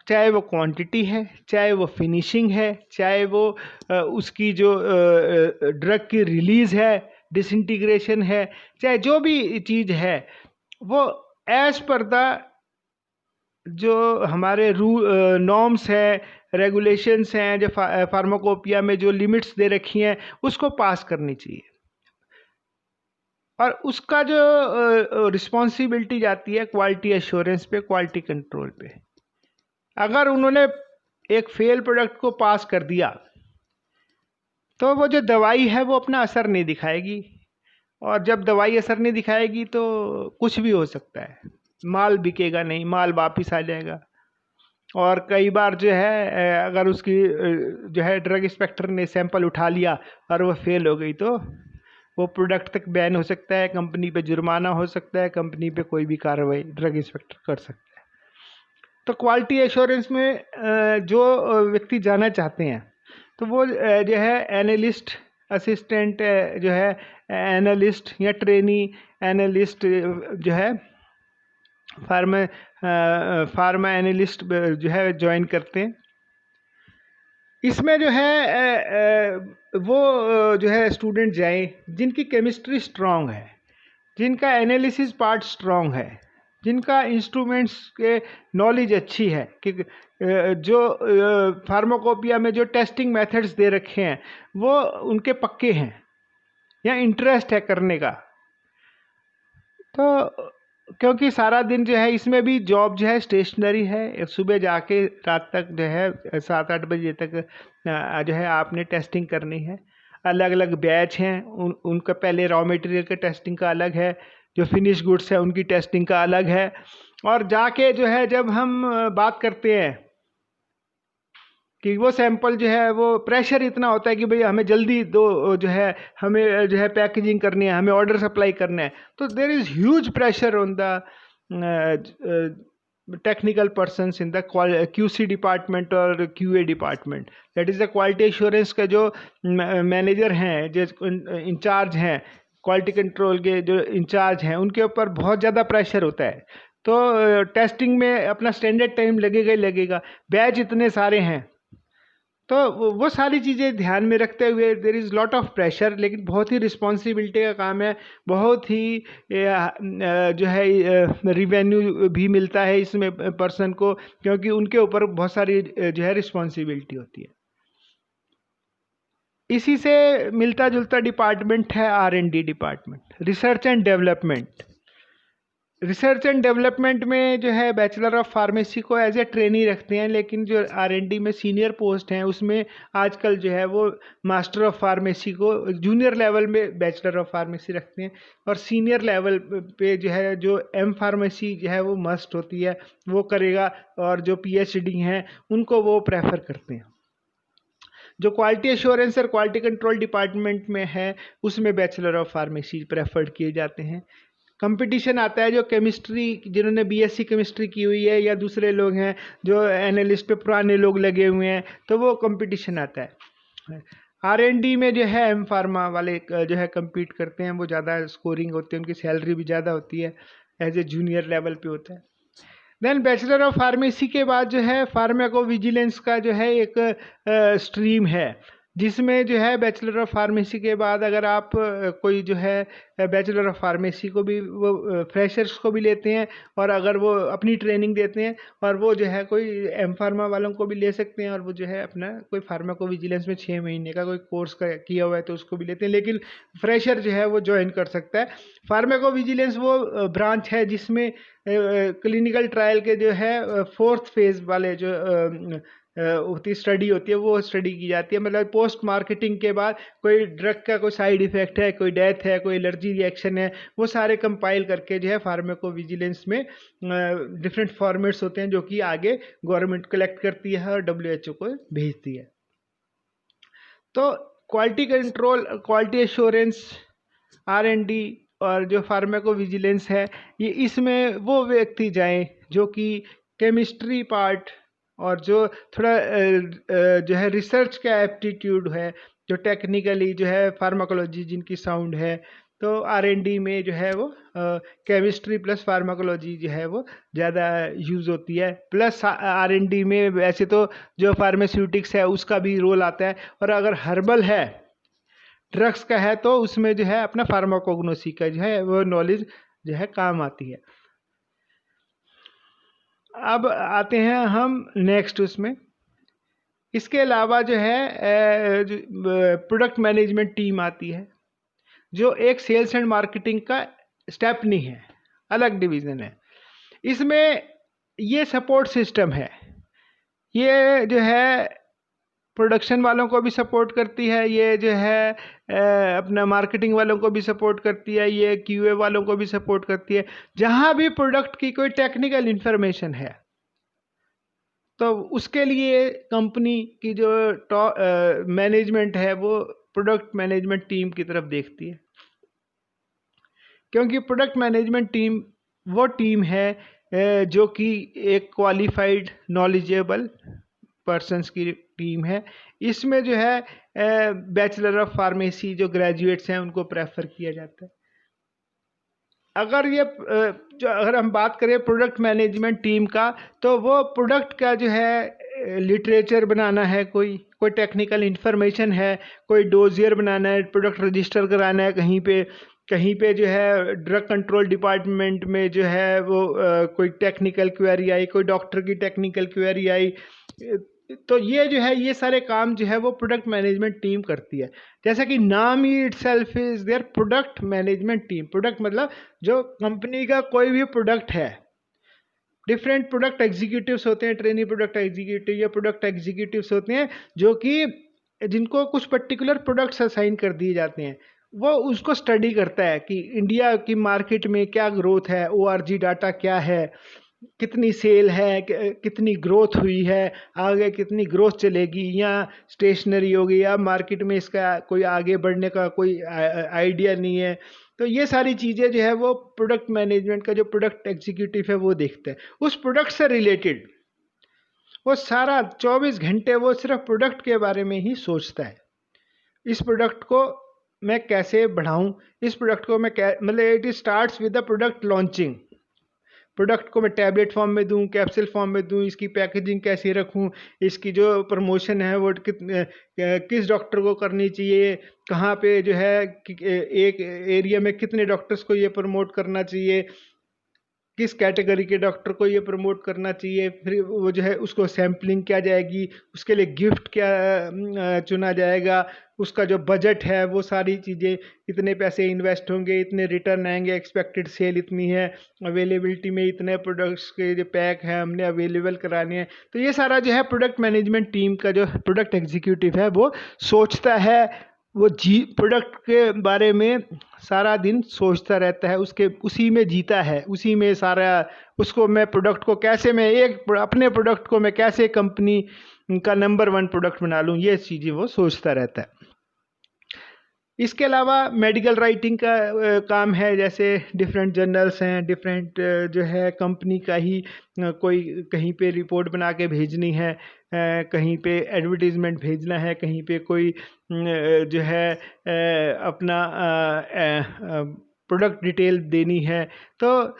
चाहे वो क्वांटिटी है, चाहे वो फिनिशिंग है, चाहे वो उसकी जो ड्रग की रिलीज़ है, डिसइंटीग्रेशन है, चाहे जो भी चीज़ है, वो एज पर द जो हमारे नॉर्म्स हैं, रेगुलेशंस हैं, जो फार्माकोपिया में जो लिमिट्स दे रखी हैं उसको पास करनी चाहिए। और उसका जो रिस्पॉन्सिबिलिटी जाती है क्वालिटी एश्योरेंस पे, क्वालिटी कंट्रोल पे। अगर उन्होंने एक फेल प्रोडक्ट को पास कर दिया तो वो जो दवाई है वो अपना असर नहीं दिखाएगी, और जब दवाई असर नहीं दिखाएगी तो कुछ भी हो सकता है, माल बिकेगा नहीं, माल वापिस आ जाएगा। और कई बार जो है अगर उसकी जो है ड्रग इंस्पेक्टर ने सैंपल उठा लिया और वो फेल हो गई तो वो प्रोडक्ट तक बैन हो सकता है, कंपनी पे जुर्माना हो सकता है, कंपनी पे कोई भी कार्रवाई ड्रग इंस्पेक्टर कर सकता है। तो क्वालिटी एश्योरेंस में जो व्यक्ति जाना चाहते हैं तो वो जो है एनालिस्ट, असिस्टेंट जो है एनालिस्ट या ट्रेनी एनालिस्ट जो है फार्मा एनालिस्ट जो है ज्वाइन करते हैं। इसमें जो है वो जो है स्टूडेंट जाएं जिनकी केमिस्ट्री स्ट्रांग है, जिनका एनालिसिस पार्ट स्ट्रांग है, जिनका इंस्ट्रूमेंट्स के नॉलेज अच्छी है, कि जो फार्माकोपिया में जो टेस्टिंग मेथड्स दे रखे हैं वो उनके पक्के हैं या इंटरेस्ट है करने का। तो क्योंकि सारा दिन जो है इसमें भी जॉब जो है स्टेशनरी है, सुबह जाके रात तक जो है 7-8 बजे तक जो है आपने टेस्टिंग करनी है। अलग अलग बैच हैं, उनका पहले रॉ मटेरियल के टेस्टिंग का अलग है, जो फिनिश गुड्स है उनकी टेस्टिंग का अलग है। और जाके जो है जब हम बात करते हैं कि वो सैंपल जो है वो प्रेशर इतना होता है कि भाई हमें जल्दी दो, जो है हमें जो है पैकेजिंग करनी है, हमें ऑर्डर सप्लाई करना है, तो there is huge pressure on the technical persons in the QC department और QA department. That is the quality assurance का जो मैनेजर हैं, जो इंचार्ज हैं, क्वालिटी कंट्रोल के जो इंचार्ज हैं, उनके ऊपर बहुत ज़्यादा प्रेशर होता है। तो टेस्टिंग में अपना स्टैंडर्ड टाइम लगेगा ही लगेगा। बैच इतने सारे हैं तो वो सारी चीज़ें ध्यान में रखते हुए there is lot of pressure, लेकिन बहुत ही रिस्पॉन्सिबिलिटी का काम है, बहुत ही जो है रिवेन्यू भी मिलता है इसमें पर्सन को, क्योंकि उनके ऊपर बहुत सारी जो है रिस्पॉन्सिबिलिटी होती है। इसी से मिलता जुलता डिपार्टमेंट है R&D department, research and development. Research and development में जो है बैचलर ऑफ फार्मेसी को एज ए ट्रेनी रखते हैं, लेकिन जो R&D में सीनियर पोस्ट हैं उसमें आजकल जो है वो मास्टर ऑफ फार्मेसी को जूनियर लेवल में बैचलर ऑफ फार्मेसी रखते हैं, और सीनियर लेवल पे जो है जो एम फार्मेसी जो है वो मस्ट होती है वो करेगा, और जो PhD हैं उनको वो प्रेफर करते हैं। जो क्वालिटी एश्योरेंस और क्वालिटी कंट्रोल डिपार्टमेंट में है उसमें बैचलर ऑफ फार्मेसी प्रेफर्ड किए जाते हैं। कंपटीशन आता है जो केमिस्ट्री, जिन्होंने BSc केमिस्ट्री की हुई है या दूसरे लोग हैं जो एनालिस्ट पे पुराने लोग लगे हुए हैं, तो वो कंपटीशन आता है। R&D में जो है एम फार्मा वाले जो है compete करते हैं, वो ज़्यादा स्कोरिंग होती है, उनकी सैलरी भी ज़्यादा होती है, एज ए जूनियर लेवल पे होता है। देन बैचलर ऑफ फार्मेसी के बाद जो है फार्माको विजिलेंस का जो है एक स्ट्रीम है, जिसमें जो है बैचलर ऑफ फार्मेसी के बाद अगर आप कोई जो है बैचलर ऑफ फार्मेसी को भी वो फ्रेशर्स को भी लेते हैं, और अगर वो अपनी ट्रेनिंग देते हैं, और वो जो है कोई एम फार्मा वालों को भी ले सकते हैं, और वो जो है अपना कोई फार्माको विजिलेंस में 6 महीने का कोई कोर्स किया हुआ है तो उसको भी लेते हैं, लेकिन फ्रेशर जो है वो ज्वाइन कर सकता है। फार्माको विजिलेंस वो ब्रांच है जिसमें क्लिनिकल ट्रायल के जो है 4th फेज वाले जो होती स्टडी होती है वो स्टडी की जाती है, मतलब पोस्ट मार्केटिंग के बाद कोई ड्रग का कोई साइड इफेक्ट है, कोई डेथ है, कोई एलर्जी रिएक्शन है, वो सारे कंपाइल करके जो है फार्माको विजिलेंस में डिफरेंट फॉर्मेट्स होते हैं जो कि आगे गवर्नमेंट कलेक्ट करती है और WHO को भेजती है। तो quality control, quality assurance, R&D और जो फार्माको विजिलेंस है, ये इसमें वो व्यक्ति जाएं जो कि केमिस्ट्री पार्ट और जो थोड़ा जो है रिसर्च का एप्टीट्यूड है, जो टेक्निकली जो है फार्माकोलॉजी जिनकी साउंड है, तो R&D में जो है वो केमिस्ट्री प्लस फार्माकोलॉजी जो है वो ज़्यादा यूज़ होती है। प्लस R&D में वैसे तो जो फार्मास्यूटिक्स है उसका भी रोल आता है, और अगर हर्बल है, ड्रग्स का है, तो उसमें जो है अपना फार्माकोग्नोसी का जो है वो नॉलेज जो है काम आती है। अब आते हैं हम नेक्स्ट उसमें। इसके अलावा जो है प्रोडक्ट मैनेजमेंट टीम आती है, जो एक सेल्स एंड मार्केटिंग का स्टेप नहीं है, अलग डिवीज़न है। इसमें ये सपोर्ट सिस्टम है, ये जो है प्रोडक्शन वालों को भी सपोर्ट करती है, ये जो है अपना मार्केटिंग वालों को भी सपोर्ट करती है, ये QA वालों को भी सपोर्ट करती है। जहाँ भी प्रोडक्ट की कोई टेक्निकल इन्फॉर्मेशन है तो उसके लिए कंपनी की जो मैनेजमेंट है वो प्रोडक्ट मैनेजमेंट टीम की तरफ देखती है, क्योंकि प्रोडक्ट मैनेजमेंट टीम वो टीम है जो कि एक क्वालिफाइड नॉलेजेबल पर्सन्स की टीम है। इसमें जो है बैचलर ऑफ फार्मेसी जो ग्रेजुएट्स हैं उनको प्रेफर किया जाता है। अगर ये अगर हम बात करें प्रोडक्ट मैनेजमेंट टीम का, तो वो प्रोडक्ट का जो है लिटरेचर बनाना है, कोई टेक्निकल इन्फॉर्मेशन है, कोई डोजियर बनाना है, प्रोडक्ट रजिस्टर कराना है कहीं पे जो है ड्रग कंट्रोल डिपार्टमेंट में जो है वो कोई टेक्निकल क्वेरी आई, कोई डॉक्टर की टेक्निकल क्वेरी आई, तो ये जो है ये सारे काम जो है वो प्रोडक्ट मैनेजमेंट टीम करती है। जैसा कि नाम ही itself is there product management team. Product मतलब जो कंपनी का कोई भी प्रोडक्ट है, डिफरेंट प्रोडक्ट एग्जीक्यूटिव्स होते हैं, ट्रेनी प्रोडक्ट एग्जीक्यूटिव या प्रोडक्ट एग्जीक्यूटिव्स होते हैं जो कि जिनको कुछ पर्टिकुलर प्रोडक्ट्स असाइन कर दिए जाते हैं। वो उसको स्टडी करता है कि इंडिया की मार्केट में क्या ग्रोथ है, ORG डाटा क्या है, कितनी सेल है, कितनी ग्रोथ हुई है, आगे कितनी ग्रोथ चलेगी, या स्टेशनरी होगी, या मार्केट में इसका कोई आगे बढ़ने का कोई आइडिया नहीं है। तो ये सारी चीज़ें जो है वो प्रोडक्ट मैनेजमेंट का जो प्रोडक्ट एग्जीक्यूटिव है वो देखते हैं। उस प्रोडक्ट से रिलेटेड वो सारा 24 घंटे वो सिर्फ प्रोडक्ट के बारे में ही सोचता है। इस प्रोडक्ट को मैं कैसे बढ़ाऊं, इस प्रोडक्ट को मैं मतलब it starts with the product launching. Product को मैं टैबलेट फॉर्म में दूं, कैप्सूल फॉर्म में दूं, इसकी पैकेजिंग कैसे रखूं, इसकी जो प्रमोशन है वो किस डॉक्टर को करनी चाहिए, कहाँ पे जो है एक एरिया में कितने डॉक्टर्स को ये प्रमोट करना चाहिए, किस कैटेगरी के डॉक्टर को ये प्रमोट करना चाहिए, फिर वो जो है उसको सैम्पलिंग क्या जाएगी, उसके लिए गिफ्ट क्या चुना जाएगा, उसका जो बजट है वो सारी चीज़ें, इतने पैसे इन्वेस्ट होंगे, इतने रिटर्न आएंगे, एक्सपेक्टेड सेल इतनी है, अवेलेबिलिटी में इतने प्रोडक्ट्स के जो पैक है हमने अवेलेबल कराने हैं। तो ये सारा जो है प्रोडक्ट मैनेजमेंट टीम का जो प्रोडक्ट एग्जीक्यूटिव है वो सोचता है, वो प्रोडक्ट के बारे में सारा दिन सोचता रहता है, उसके उसी में जीता है, उसी में सारा, उसको मैं प्रोडक्ट को कैसे, मैं अपने प्रोडक्ट को मैं कैसे कंपनी का नंबर 1 प्रोडक्ट बना लूँ, ये चीज़ें वो सोचता रहता है। इसके अलावा मेडिकल राइटिंग का काम है, जैसे डिफरेंट जर्नल्स हैं, डिफरेंट जो है कंपनी का ही कोई कहीं पे रिपोर्ट बना के भेजनी है, कहीं पे एडवर्टीजमेंट भेजना है, कहीं पे कोई जो है अपना प्रोडक्ट डिटेल देनी है, तो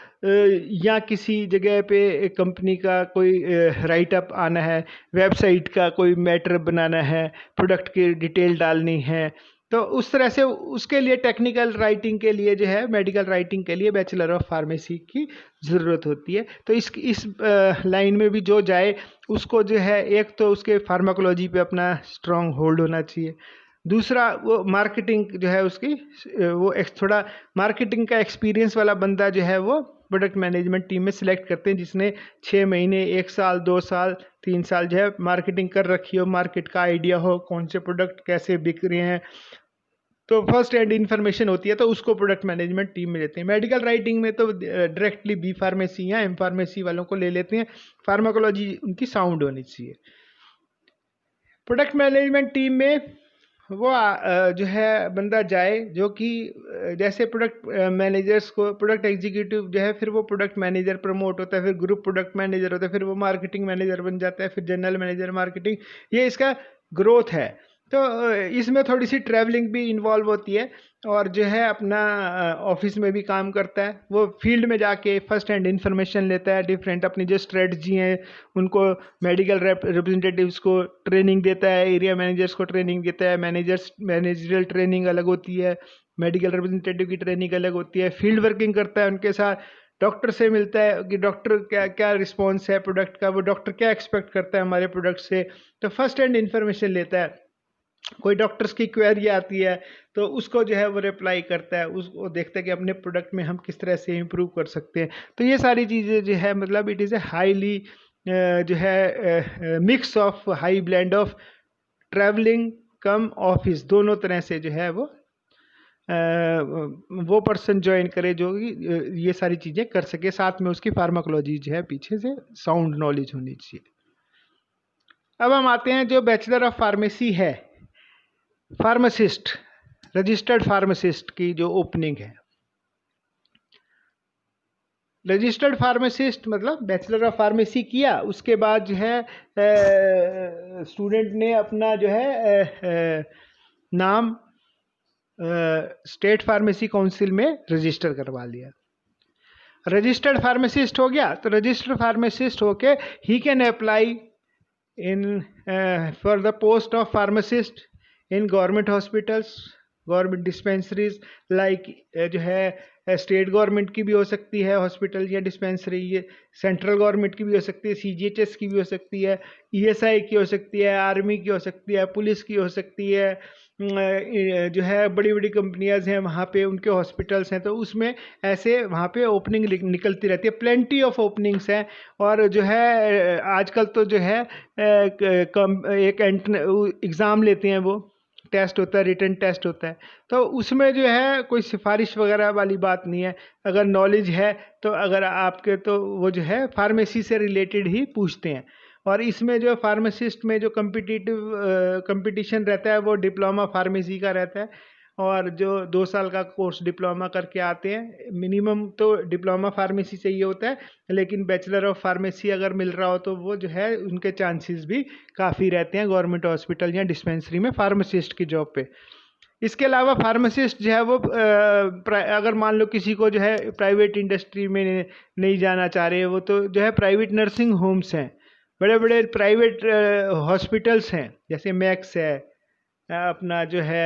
या किसी जगह पे कंपनी का कोई राइट अप आना है, वेबसाइट का कोई मैटर बनाना है, प्रोडक्ट की डिटेल डालनी है, तो उस तरह से उसके लिए टेक्निकल राइटिंग के लिए जो है, मेडिकल राइटिंग के लिए बैचलर ऑफ फार्मेसी की ज़रूरत होती है। तो इस लाइन में भी जो जाए उसको जो है, एक तो उसके फार्माकोलॉजी पे अपना स्ट्रॉन्ग होल्ड होना चाहिए, दूसरा वो मार्केटिंग जो है उसकी वो थोड़ा मार्केटिंग का एक्सपीरियंस वाला बंदा जो है वो प्रोडक्ट मैनेजमेंट टीम में सिलेक्ट करते हैं, जिसने 6 महीने, 1 साल, 2 साल, 3 साल जो है मार्केटिंग कर रखी हो, मार्केट का आइडिया हो, कौन से प्रोडक्ट कैसे बिक रहे हैं, तो फर्स्ट हैंड इन्फॉर्मेशन होती है, तो उसको प्रोडक्ट मैनेजमेंट टीम में लेते हैं। मेडिकल राइटिंग में तो डायरेक्टली बी फार्मेसी या एम फार्मेसी वालों को ले लेते हैं, फार्माकोलॉजी उनकी साउंड होनी चाहिए। प्रोडक्ट मैनेजमेंट टीम में वो जो है बंदा जाए जो कि जैसे प्रोडक्ट मैनेजर्स को, प्रोडक्ट एग्जीक्यूटिव जो है, फिर वो प्रोडक्ट मैनेजर प्रमोट होता है, फिर ग्रुप प्रोडक्ट मैनेजर होता है, फिर वो मार्केटिंग मैनेजर बन जाता है, फिर जनरल मैनेजर मार्केटिंग, ये इसका ग्रोथ है। तो इसमें थोड़ी सी ट्रैवलिंग भी इन्वॉल्व होती है, और जो है अपना ऑफिस में भी काम करता है, वो फील्ड में जाके फर्स्ट हैंड इन्फॉर्मेशन लेता है, डिफरेंट अपनी जो स्ट्रेटजी हैं उनको मेडिकल रिप्रेजेंटेटिव्स को ट्रेनिंग देता है, एरिया मैनेजर्स को ट्रेनिंग देता है, मैनेजरियल ट्रेनिंग अलग होती है, मेडिकल रिप्रेजेंटेटिव की ट्रेनिंग अलग होती है, फील्ड वर्किंग करता है उनके साथ, डॉक्टर से मिलता है कि डॉक्टर क्या क्या रिस्पॉन्स है प्रोडक्ट का, वो डॉक्टर क्या एक्सपेक्ट करता है हमारे प्रोडक्ट से, तो फर्स्ट हैंड इन्फॉर्मेशन लेता है। कोई डॉक्टर्स की क्वेरी आती है तो उसको जो है वो रिप्लाई करता है, उसको देखता है कि अपने प्रोडक्ट में हम किस तरह से इम्प्रूव कर सकते हैं। तो ये सारी चीज़ें जो है, मतलब इट इज़ ए हाईली जो है mix of high blend of travelling come office, दोनों तरह से जो है वो पर्सन ज्वाइन करे जो ये सारी चीज़ें कर सके, साथ में उसकी फार्माकोलॉजी जो है पीछे से साउंड नॉलेज होनी चाहिए। अब हम आते हैं जो बैचलर ऑफ फार्मेसी है, फार्मासिस्ट, रजिस्टर्ड फार्मासिस्ट की जो ओपनिंग है। रजिस्टर्ड फार्मासिस्ट मतलब बैचलर ऑफ फार्मेसी किया, उसके बाद जो है स्टूडेंट ने अपना जो है नाम स्टेट फार्मेसी काउंसिल में रजिस्टर करवा लिया। रजिस्टर्ड फार्मासिस्ट हो गया, तो रजिस्टर्ड फार्मासिस्ट होके he can apply in for the post of pharmacist in government hospitals, government dispensaries, like जो है स्टेट गवर्नमेंट की भी हो सकती है हॉस्पिटल या डिस्पेंसरी, ये सेंट्रल गवर्नमेंट की भी हो सकती है, सीजीएचएस की भी हो सकती है, ईएसआई की हो सकती है, आर्मी की हो सकती है, पुलिस की हो सकती है, जो है बड़ी बड़ी कंपनियाज हैं वहाँ पे उनके हॉस्पिटल्स हैं, तो उसमें ऐसे वहाँ पे ओपनिंग निकलती रहती है, प्लेंटी ऑफ ओपनिंग्स हैं। और जो है आजकल तो जो है एक एग्ज़ाम लेते हैं, वो टेस्ट होता है, रिटन टेस्ट होता है, तो उसमें जो है कोई सिफारिश वगैरह वाली बात नहीं है, अगर नॉलेज है तो अगर आपके, तो वो जो है फार्मेसी से रिलेटेड ही पूछते हैं। और इसमें जो फार्मासिस्ट में जो कंपटीशन रहता है वो डिप्लोमा फार्मेसी का रहता है, और जो 2 साल का कोर्स डिप्लोमा करके आते हैं, मिनिमम तो डिप्लोमा फार्मेसी चाहिए होता है, लेकिन बैचलर ऑफ फार्मेसी अगर मिल रहा हो तो वो जो है उनके चांसेस भी काफ़ी रहते हैं गवर्नमेंट हॉस्पिटल या डिस्पेंसरी में फार्मासिस्ट की जॉब पे। इसके अलावा फार्मासिस्ट जो है वो अगर मान लो किसी को जो है प्राइवेट इंडस्ट्री में नहीं जाना चाह रहे, वो तो जो है प्राइवेट नर्सिंग होम्स हैं, बड़े बड़े प्राइवेट हॉस्पिटल्स हैं, जैसे मैक्स है, अपना जो है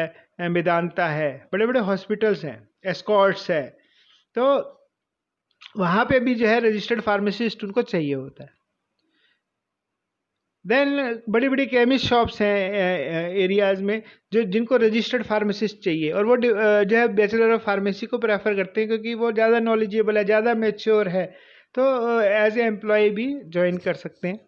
वेदांता है, बड़े बड़े हॉस्पिटल्स हैं, एस्कॉर्ट्स है, तो वहाँ पे भी जो है रजिस्टर्ड फार्मासिस्ट उनको चाहिए होता है। देन बड़ी बड़ी केमिस्ट शॉप्स हैं एरियाज़ में जिनको रजिस्टर्ड फार्मासिस्ट चाहिए, और वो जो है बैचलर ऑफ फार्मेसी को प्रेफर करते हैं क्योंकि वो ज़्यादा नॉलेजेबल है, ज़्यादा मैच्योर है, तो एज ए एम्प्लॉय भी ज्वाइन कर सकते हैं,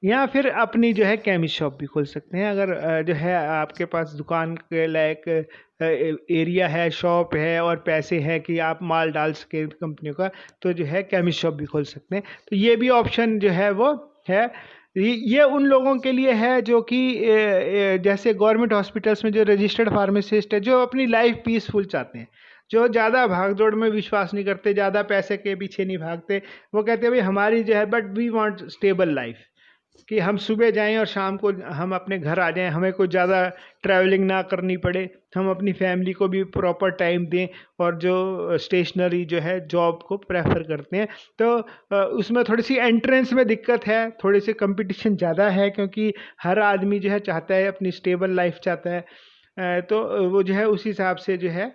या फिर अपनी जो है केमिस्ट शॉप भी खोल सकते हैं। अगर जो है आपके पास दुकान के लायक एरिया है, शॉप है और पैसे हैं कि आप माल डाल सके कंपनियों का, तो जो है केमिस्ट शॉप भी खोल सकते हैं। तो ये भी ऑप्शन जो है वो है। ये उन लोगों के लिए है जो कि जैसे गवर्नमेंट हॉस्पिटल्स में जो रजिस्टर्ड फार्मासिस्ट है, जो अपनी लाइफ पीसफुल चाहते हैं, जो ज़्यादा भागदौड़ में विश्वास नहीं करते, ज़्यादा पैसे के पीछे नहीं भागते, वो कहते हैं भाई हमारी जो है but we want stable life, कि हम सुबह जाएं और शाम को हम अपने घर आ जाएं, हमें कुछ ज़्यादा ट्रैवलिंग ना करनी पड़े, हम अपनी फैमिली को भी प्रॉपर टाइम दें, और जो स्टेशनरी जो है जॉब को प्रेफर करते हैं। तो उसमें थोड़ी सी एंट्रेंस में दिक्कत है, थोड़ी सी कंपटीशन ज़्यादा है, क्योंकि हर आदमी जो है चाहता है अपनी स्टेबल लाइफ चाहता है, तो वो जो है उस हिसाब से जो है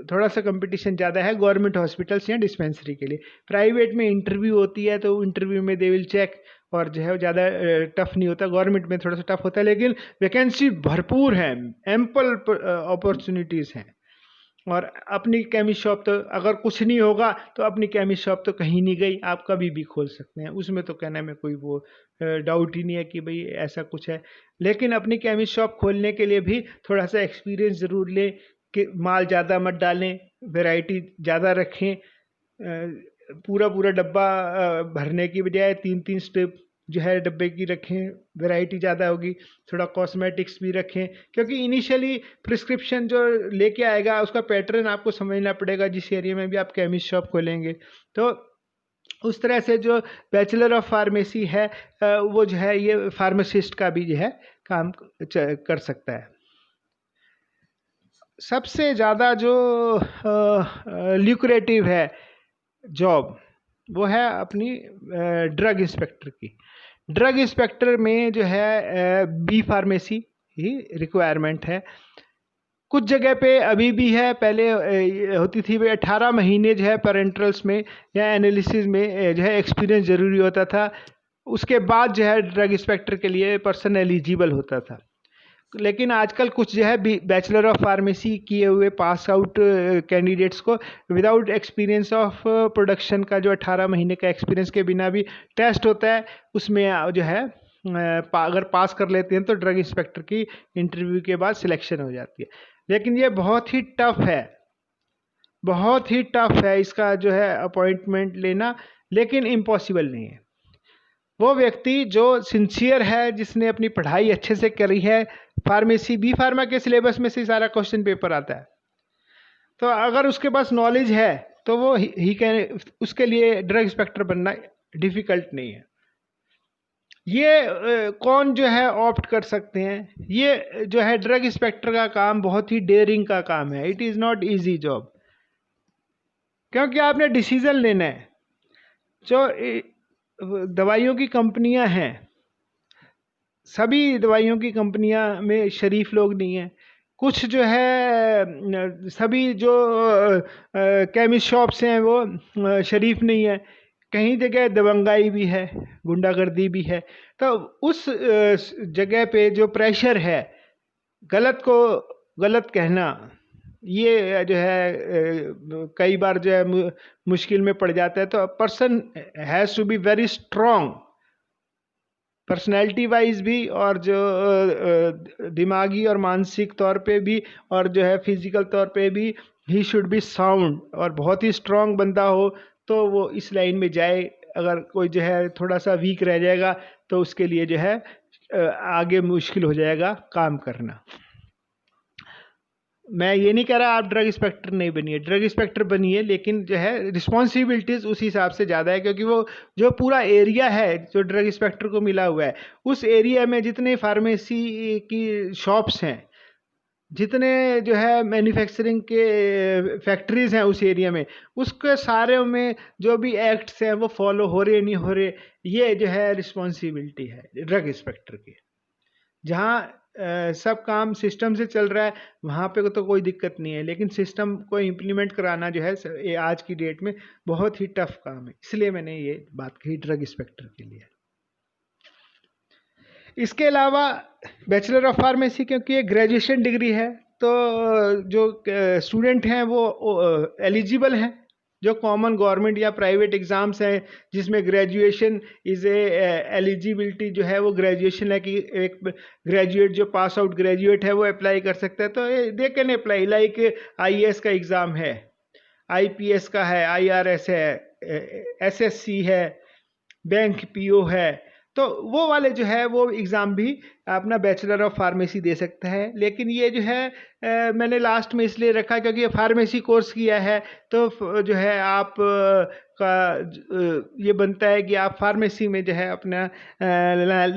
थोड़ा सा कंपटीशन ज़्यादा है गवर्नमेंट हॉस्पिटल्स या डिस्पेंसरी के लिए। प्राइवेट में इंटरव्यू होती है, तो इंटरव्यू में दे विल चेक, और जो है वो ज़्यादा टफ नहीं होता। गवर्नमेंट में थोड़ा सा टफ होता है, लेकिन वैकेंसी भरपूर है, एम्पल अपॉर्चुनिटीज़ हैं। और अपनी केमिस्ट शॉप तो अगर कुछ नहीं होगा तो अपनी केमिस्ट शॉप तो कहीं नहीं गई, आप कभी भी खोल सकते हैं, उसमें तो कहने में कोई वो डाउट ही नहीं है कि भाई ऐसा कुछ है। लेकिन अपनी केमिस्ट शॉप खोलने के लिए भी थोड़ा सा एक्सपीरियंस ज़रूर लें, कि माल ज़्यादा मत डालें, वैरायटी ज़्यादा रखें, पूरा पूरा डब्बा भरने की बजाय 3-3 स्ट्रिप जो है डब्बे की रखें, वैरायटी ज़्यादा होगी। थोड़ा कॉस्मेटिक्स भी रखें, क्योंकि इनिशियली प्रिस्क्रिप्शन जो लेके आएगा उसका पैटर्न आपको समझना पड़ेगा, जिस एरिया में भी आप केमिस्ट शॉप खोलेंगे। तो उस तरह से जो बैचलर ऑफ फार्मेसी है वो जो है ये फार्मासिस्ट का भी जो है काम कर सकता है। सबसे ज़्यादा जो ल्यूक्रेटिव है जॉब, वो है अपनी ड्रग इंस्पेक्टर की। ड्रग इंस्पेक्टर में जो है बी फार्मेसी ही रिक्वायरमेंट है। कुछ जगह पे अभी भी है, पहले होती थी भाई 18 महीने जो है पेरेंट्रल्स में या एनालिसिस में जो है एक्सपीरियंस ज़रूरी होता था, उसके बाद जो है ड्रग इंस्पेक्टर के लिए पर्सन एलिजिबल होता था। लेकिन आजकल कुछ जो है बैचलर ऑफ फार्मेसी किए हुए पास आउट कैंडिडेट्स को विदाउट एक्सपीरियंस ऑफ प्रोडक्शन का, जो 18 महीने का एक्सपीरियंस के बिना भी टेस्ट होता है, उसमें जो है अगर पास कर लेते हैं तो ड्रग इंस्पेक्टर की इंटरव्यू के बाद सिलेक्शन हो जाती है। लेकिन ये बहुत ही टफ है, बहुत ही टफ है इसका जो है अपॉइंटमेंट लेना, लेकिन इम्पॉसिबल नहीं है। वो व्यक्ति जो सिंसियर है, जिसने अपनी पढ़ाई अच्छे से करी है, फार्मेसी बी फार्मा के सिलेबस में से सारा क्वेश्चन पेपर आता है, तो अगर उसके पास नॉलेज है तो वो ही कैन, उसके लिए ड्रग इंस्पेक्टर बनना डिफ़िकल्ट नहीं है। ये कौन जो है ऑप्ट कर सकते हैं? ये जो है ड्रग इंस्पेक्टर का काम बहुत ही डेयरिंग का काम है, it is not easy job, क्योंकि आपने डिसीज़न लेना है। जो दवाइयों की कंपनियां हैं, सभी दवाइयों की कंपनियां में शरीफ लोग नहीं हैं। कुछ जो है सभी जो केमिस्ट शॉप्स हैं वो शरीफ नहीं है, कहीं जगह दबंगाई भी है, गुंडागर्दी भी है। तो उस जगह पे जो प्रेशर है, गलत को गलत कहना, ये जो है कई बार जो है मुश्किल में पड़ जाता है। तो person has to be very strong, personality wise भी, और जो दिमागी और मानसिक तौर पे भी, और जो है फिजिकल तौर पे भी, ही शुड बी साउंड, और बहुत ही स्ट्रॉन्ग बंदा हो तो वो इस लाइन में जाए। अगर कोई जो है थोड़ा सा वीक रह जाएगा तो उसके लिए जो है आगे मुश्किल हो जाएगा काम करना। मैं ये नहीं कह रहा आप ड्रग इंस्पेक्टर नहीं बनिए, ड्रग इंस्पेक्टर बनिए, लेकिन जो है रिस्पॉन्सिबिलिटीज़ उस हिसाब से ज़्यादा है, क्योंकि वो जो पूरा एरिया है जो ड्रग इंस्पेक्टर को मिला हुआ है, उस एरिया में जितने फार्मेसी की शॉप्स हैं, जितने जो है मैन्युफैक्चरिंग के फैक्ट्रीज़ हैं उस एरिया में, उसके सारे में जो भी एक्ट्स हैं वो फॉलो हो रहे नहीं हो रहे, ये जो है रिस्पॉन्सिबिलिटी है ड्रग इंस्पेक्टर की। जहाँ सब काम सिस्टम से चल रहा है वहाँ पे तो कोई दिक्कत नहीं है, लेकिन सिस्टम को इम्प्लीमेंट कराना जो है ये आज की डेट में बहुत ही टफ काम है, इसलिए मैंने ये बात कही ड्रग इंस्पेक्टर के लिए। इसके अलावा बैचलर ऑफ फार्मेसी, क्योंकि ये ग्रेजुएशन डिग्री है, तो जो स्टूडेंट हैं वो एलिजिबल हैं। जो कॉमन गवर्नमेंट या प्राइवेट एग्ज़ाम्स हैं जिसमें ग्रेजुएशन इज़ ए एलिजिबिलिटी जो है वो ग्रेजुएशन है, कि एक ग्रेजुएट जो पास आउट ग्रेजुएट है वो अप्लाई कर सकता है, तो they can apply. Like IAS का एग्ज़ाम है, आईपीएस का है, आईआरएस है, एसएससी है, बैंक पीओ है, तो वो वाले जो है वो एग्ज़ाम भी अपना बैचलर ऑफ फार्मेसी दे सकता है। लेकिन ये जो है मैंने लास्ट में इसलिए रखा क्योंकि ये फार्मेसी कोर्स किया है, तो जो है आप ये बनता है कि आप फार्मेसी में जो है अपना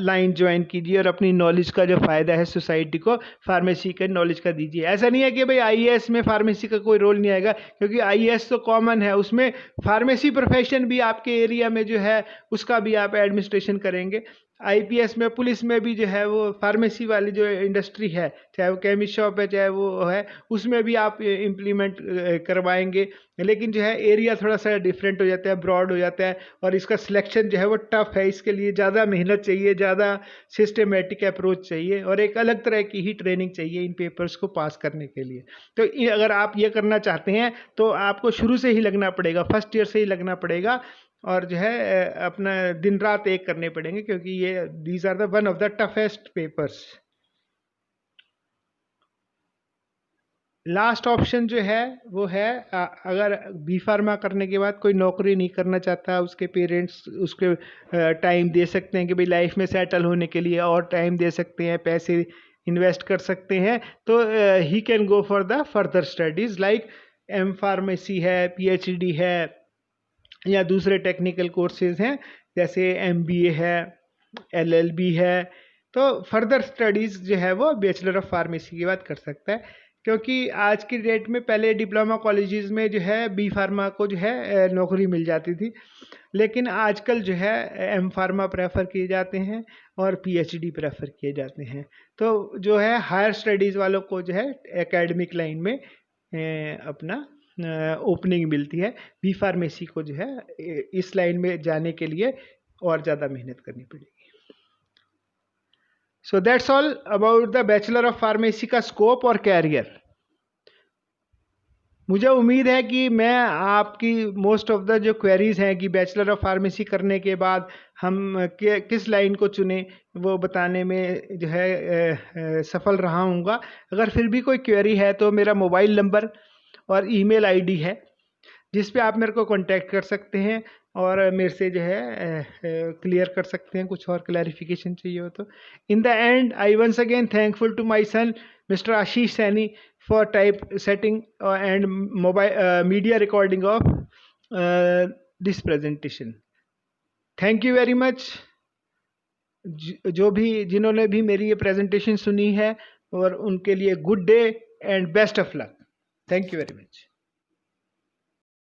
लाइन ज्वाइन कीजिए और अपनी नॉलेज का जो फ़ायदा है सोसाइटी को फार्मेसी के नॉलेज का दीजिए। ऐसा नहीं है कि भाई आईएएस में फार्मेसी का कोई रोल नहीं आएगा, क्योंकि आईएएस तो कॉमन है, उसमें फार्मेसी प्रोफेशन भी आपके एरिया में जो है उसका भी आप एडमिनिस्ट्रेशन करेंगे। आईपीएस में, पुलिस में भी जो है वो फार्मेसी वाली जो इंडस्ट्री है, चाहे वो केमिस्ट शॉप है चाहे वो है, उसमें भी आप इम्प्लीमेंट करवाएंगे। लेकिन जो है एरिया थोड़ा सा डिफरेंट हो जाता है, ब्रॉड हो जाता है, और इसका सिलेक्शन जो है वो टफ है। इसके लिए ज़्यादा मेहनत चाहिए, ज़्यादा सिस्टमेटिक अप्रोच चाहिए, और एक अलग तरह की ही ट्रेनिंग चाहिए इन पेपर्स को पास करने के लिए। तो अगर आप ये करना चाहते हैं तो आपको शुरू से ही लगना पड़ेगा, फर्स्ट ईयर से ही लगना पड़ेगा, और जो है अपना दिन रात एक करने पड़ेंगे, क्योंकि ये these are the one of the toughest papers. Last option जो है वो है अगर बी फार्मा करने के बाद कोई नौकरी नहीं करना चाहता, उसके पेरेंट्स उसके टाइम दे सकते हैं कि भाई लाइफ में सेटल होने के लिए और टाइम दे सकते हैं, पैसे इन्वेस्ट कर सकते हैं, तो he can go for the further studies like M pharmacy है, पीएचडी है, या दूसरे टेक्निकल कोर्सेज हैं जैसे एमबीए है, एलएलबी है। तो फर्दर स्टडीज़ जो है वो बैचलर ऑफ फार्मेसी की बात कर सकता है, क्योंकि आज की डेट में पहले डिप्लोमा कॉलेजेस में जो है बी फार्मा को जो है नौकरी मिल जाती थी, लेकिन आजकल जो है एम फार्मा प्रेफर किए जाते हैं और पीएचडी प्रेफर किए जाते हैं। तो जो है हायर स्टडीज़ वालों को जो है एकेडमिक लाइन में अपना ओपनिंग मिलती है। बी फार्मेसी को जो है इस लाइन में जाने के लिए और ज़्यादा मेहनत करनी पड़ेगी। So that's all about the bachelor of pharmacy का स्कोप और कैरियर। मुझे उम्मीद है कि मैं आपकी मोस्ट ऑफ द जो क्वेरीज़ हैं कि बैचलर ऑफ फार्मेसी करने के बाद हम किस लाइन को चुनें, वो बताने में जो है सफल रहा हूँगा। अगर फिर भी कोई क्वेरी है तो मेरा मोबाइल नंबर और ईमेल आईडी है, जिस पे आप मेरे को कांटेक्ट कर सकते हैं और मेरे से जो है क्लियर कर सकते हैं, कुछ और क्लैरिफिकेशन चाहिए हो तो। In the end I once again thankful to my son mister Ashish Saini for type setting and mobile media recording of this presentation. Thank you very much। जो भी जिन्होंने भी मेरी ये प्रेजेंटेशन सुनी है और उनके लिए good day and best of luck. Thank you very much.